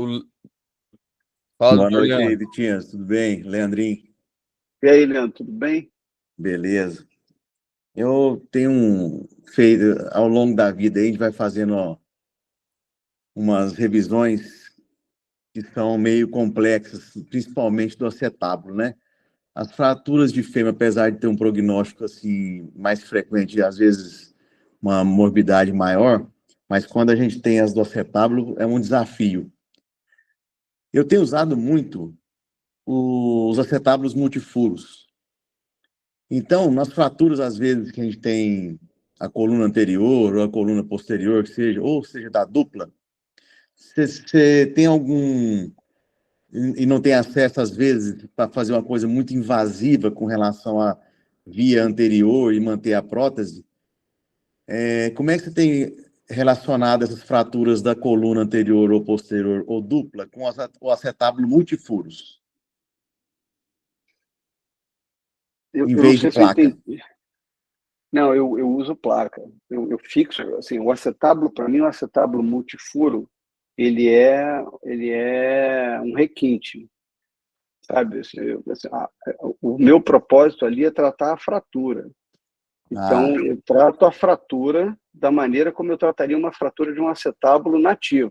Fala, Boa doutor noite aí, Leandro. Vitinho. Tudo bem? Leandrinho, E aí, Leandro, tudo bem? beleza. Eu tenho feito, ao longo da vida, aí, a gente vai fazendo umas revisões que são meio complexas, principalmente do acetábulo, né? As fraturas de fêmur, apesar de ter um prognóstico assim mais frequente, às vezes uma morbidade maior, mas quando a gente tem as do acetábulo, é um desafio. Eu tenho usado muito os acetábulos multifuros. Então, nas fraturas, às vezes, que a gente tem a coluna anterior ou a coluna posterior, que seja, ou seja, da dupla, você tem algum... E não tem acesso, às vezes, para fazer uma coisa muito invasiva com relação à via anterior e manter a prótese, como é que você tem relacionado essas fraturas da coluna anterior ou posterior ou dupla com o acetábulo multifuros, em Eu não vez de sei se eu placa? entendi. Não, eu uso placa. Eu fixo, assim, o acetábulo, para mim, o acetábulo multifuro, ele é um requinte, sabe? O meu propósito ali é tratar a fratura. Então, Ah, eu trato a fratura da maneira como eu trataria uma fratura de um acetábulo nativo.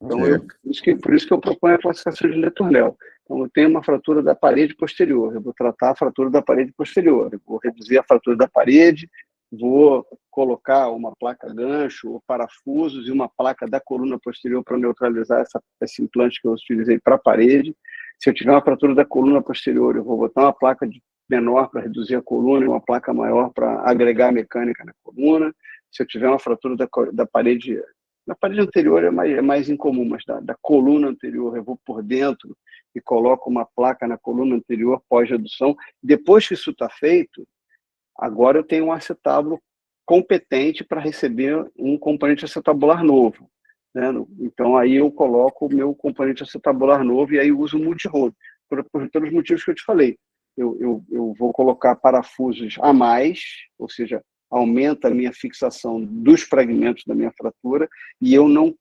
Então, certo. por isso que eu proponho a classificação de Letournel. Então, eu tenho uma fratura da parede posterior, eu vou tratar a fratura da parede posterior, eu vou reduzir a fratura da parede, vou colocar uma placa gancho ou parafusos e uma placa da coluna posterior para neutralizar esse implante que eu utilizei para a parede. Se eu tiver uma fratura da coluna posterior, eu vou botar uma placa menor para reduzir a coluna e uma placa maior para agregar mecânica na coluna. Se eu tiver uma fratura da parede... Na parede anterior é mais incomum, mas da coluna anterior eu vou por dentro e coloco uma placa na coluna anterior pós-redução. Depois que isso está feito, agora eu tenho um acetábulo competente para receber um componente acetabular novo, né? Então, aí eu coloco o meu componente acetabular novo e aí uso o multi-hole, pelos motivos que eu te falei. Eu vou colocar parafusos a mais, ou seja, aumenta a minha fixação dos fragmentos da minha fratura e eu não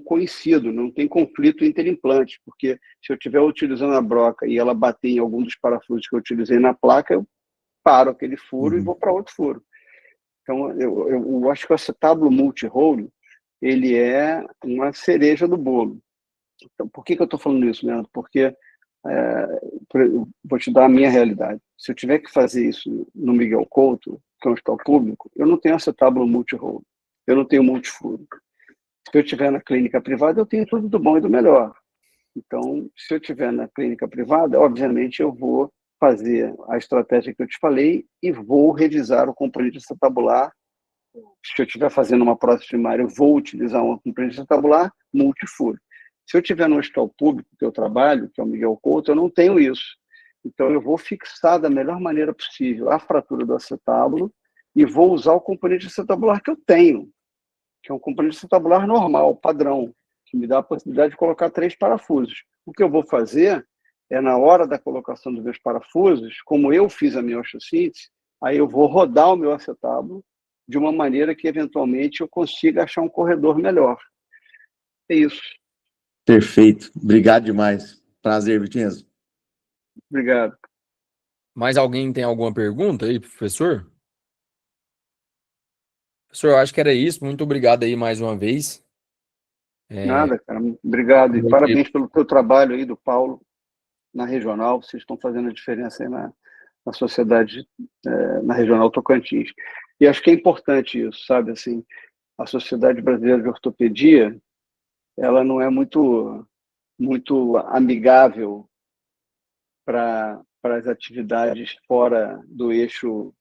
coincido, não tem conflito interimplantes, porque se eu estiver utilizando a broca e ela bater em algum dos parafusos que eu utilizei na placa, eu paro aquele furo e vou para outro furo. Então, eu acho que o acetábulo multi-hole, ele é uma cereja do bolo. Então, por que eu estou falando isso, Leandro? Porque eu vou te dar a minha realidade. Se eu tiver que fazer isso no Miguel Couto, que é um hospital público, eu não tenho acetábulo multi-hole, eu não tenho multifuro. Se eu estiver na clínica privada, eu tenho tudo do bom e do melhor. Então, se eu estiver na clínica privada, obviamente eu vou fazer a estratégia que eu te falei e vou revisar o componente acetabular. Se eu estiver fazendo uma prótese primária, eu vou utilizar um componente acetabular multifuro. Se eu estiver no hospital público que eu trabalho, que é o Miguel Couto, eu não tenho isso. Então, eu vou fixar da melhor maneira possível a fratura do acetábulo e vou usar o componente acetabular que eu tenho, que é um componente acetabular normal, padrão, que me dá a possibilidade de colocar 3 parafusos. O que eu vou fazer é, na hora da colocação dos meus parafusos, como eu fiz a minha osteossíntese, aí eu vou rodar o meu acetábulo de uma maneira que, eventualmente, eu consiga achar um corredor melhor. É isso. Perfeito. Obrigado demais. Prazer, Vitinho. Obrigado. Mais alguém tem alguma pergunta aí, professor? Professor, eu acho que era isso. Muito obrigado aí mais uma vez. Nada, cara. Obrigado. E parabéns pelo teu trabalho aí, do Paulo, na regional. Vocês estão fazendo a diferença aí na sociedade, na regional Tocantins. E acho que é importante isso, sabe? Assim, a Sociedade Brasileira de Ortopedia, ela não é muito amigável para as atividades fora do eixo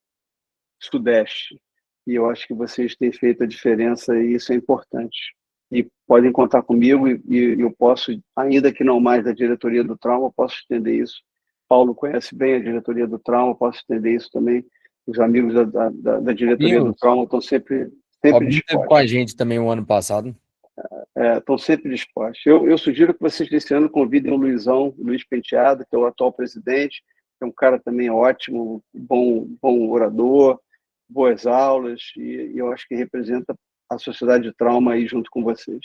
sudeste. E eu acho que vocês têm feito a diferença e isso é importante. E podem contar comigo e eu posso, ainda que não mais da diretoria do trauma, posso estender isso. Paulo conhece bem a diretoria do trauma, posso estender isso também. Os amigos da diretoria do trauma estão sempre Robinho esteve com a dispostos. gente também o ano passado. Estão sempre dispostos. Eu sugiro que vocês, desse ano, convidem o Luiz Penteado, que é o atual presidente, que é um cara também ótimo, bom orador, boas aulas, e eu acho que representa a Sociedade de Trauma aí junto com vocês.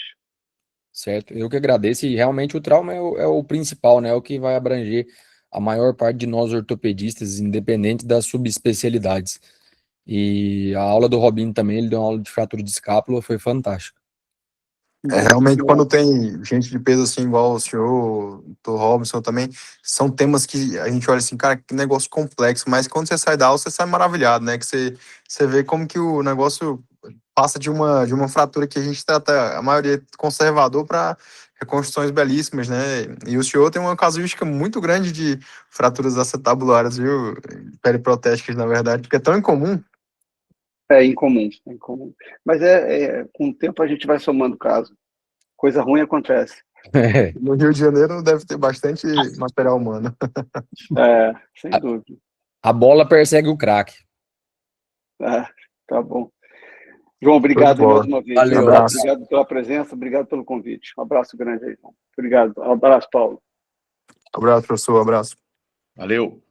Certo, eu que agradeço, e realmente o trauma é o principal, né? É o que vai abranger a maior parte de nós ortopedistas, independente das subespecialidades. E a aula do Robinho também, ele deu uma aula de fratura de escápula, foi fantástica. Realmente, quando tem gente de peso assim, igual o senhor, o Robinson também, são temas que a gente olha assim, cara, que negócio complexo, mas quando você sai da aula, você sai maravilhado, né? Que você vê como que o negócio passa de uma fratura que a gente trata, a maioria conservador, para reconstruções belíssimas, né? E o senhor tem uma casuística muito grande de fraturas acetabulares, viu? Periprotéticas, na verdade, porque é tão incomum. É incomum, é incomum. Mas com o tempo a gente vai somando caso. Coisa ruim acontece. No Rio de Janeiro deve ter bastante material humano. Sem dúvida. A bola persegue o craque. Tá bom. João, obrigado mais uma vez. Valeu, Obrigado pela presença, obrigado pelo convite. Um abraço grande aí, João. Obrigado. Um abraço, Paulo. Abraço, professor. Abraço. Valeu.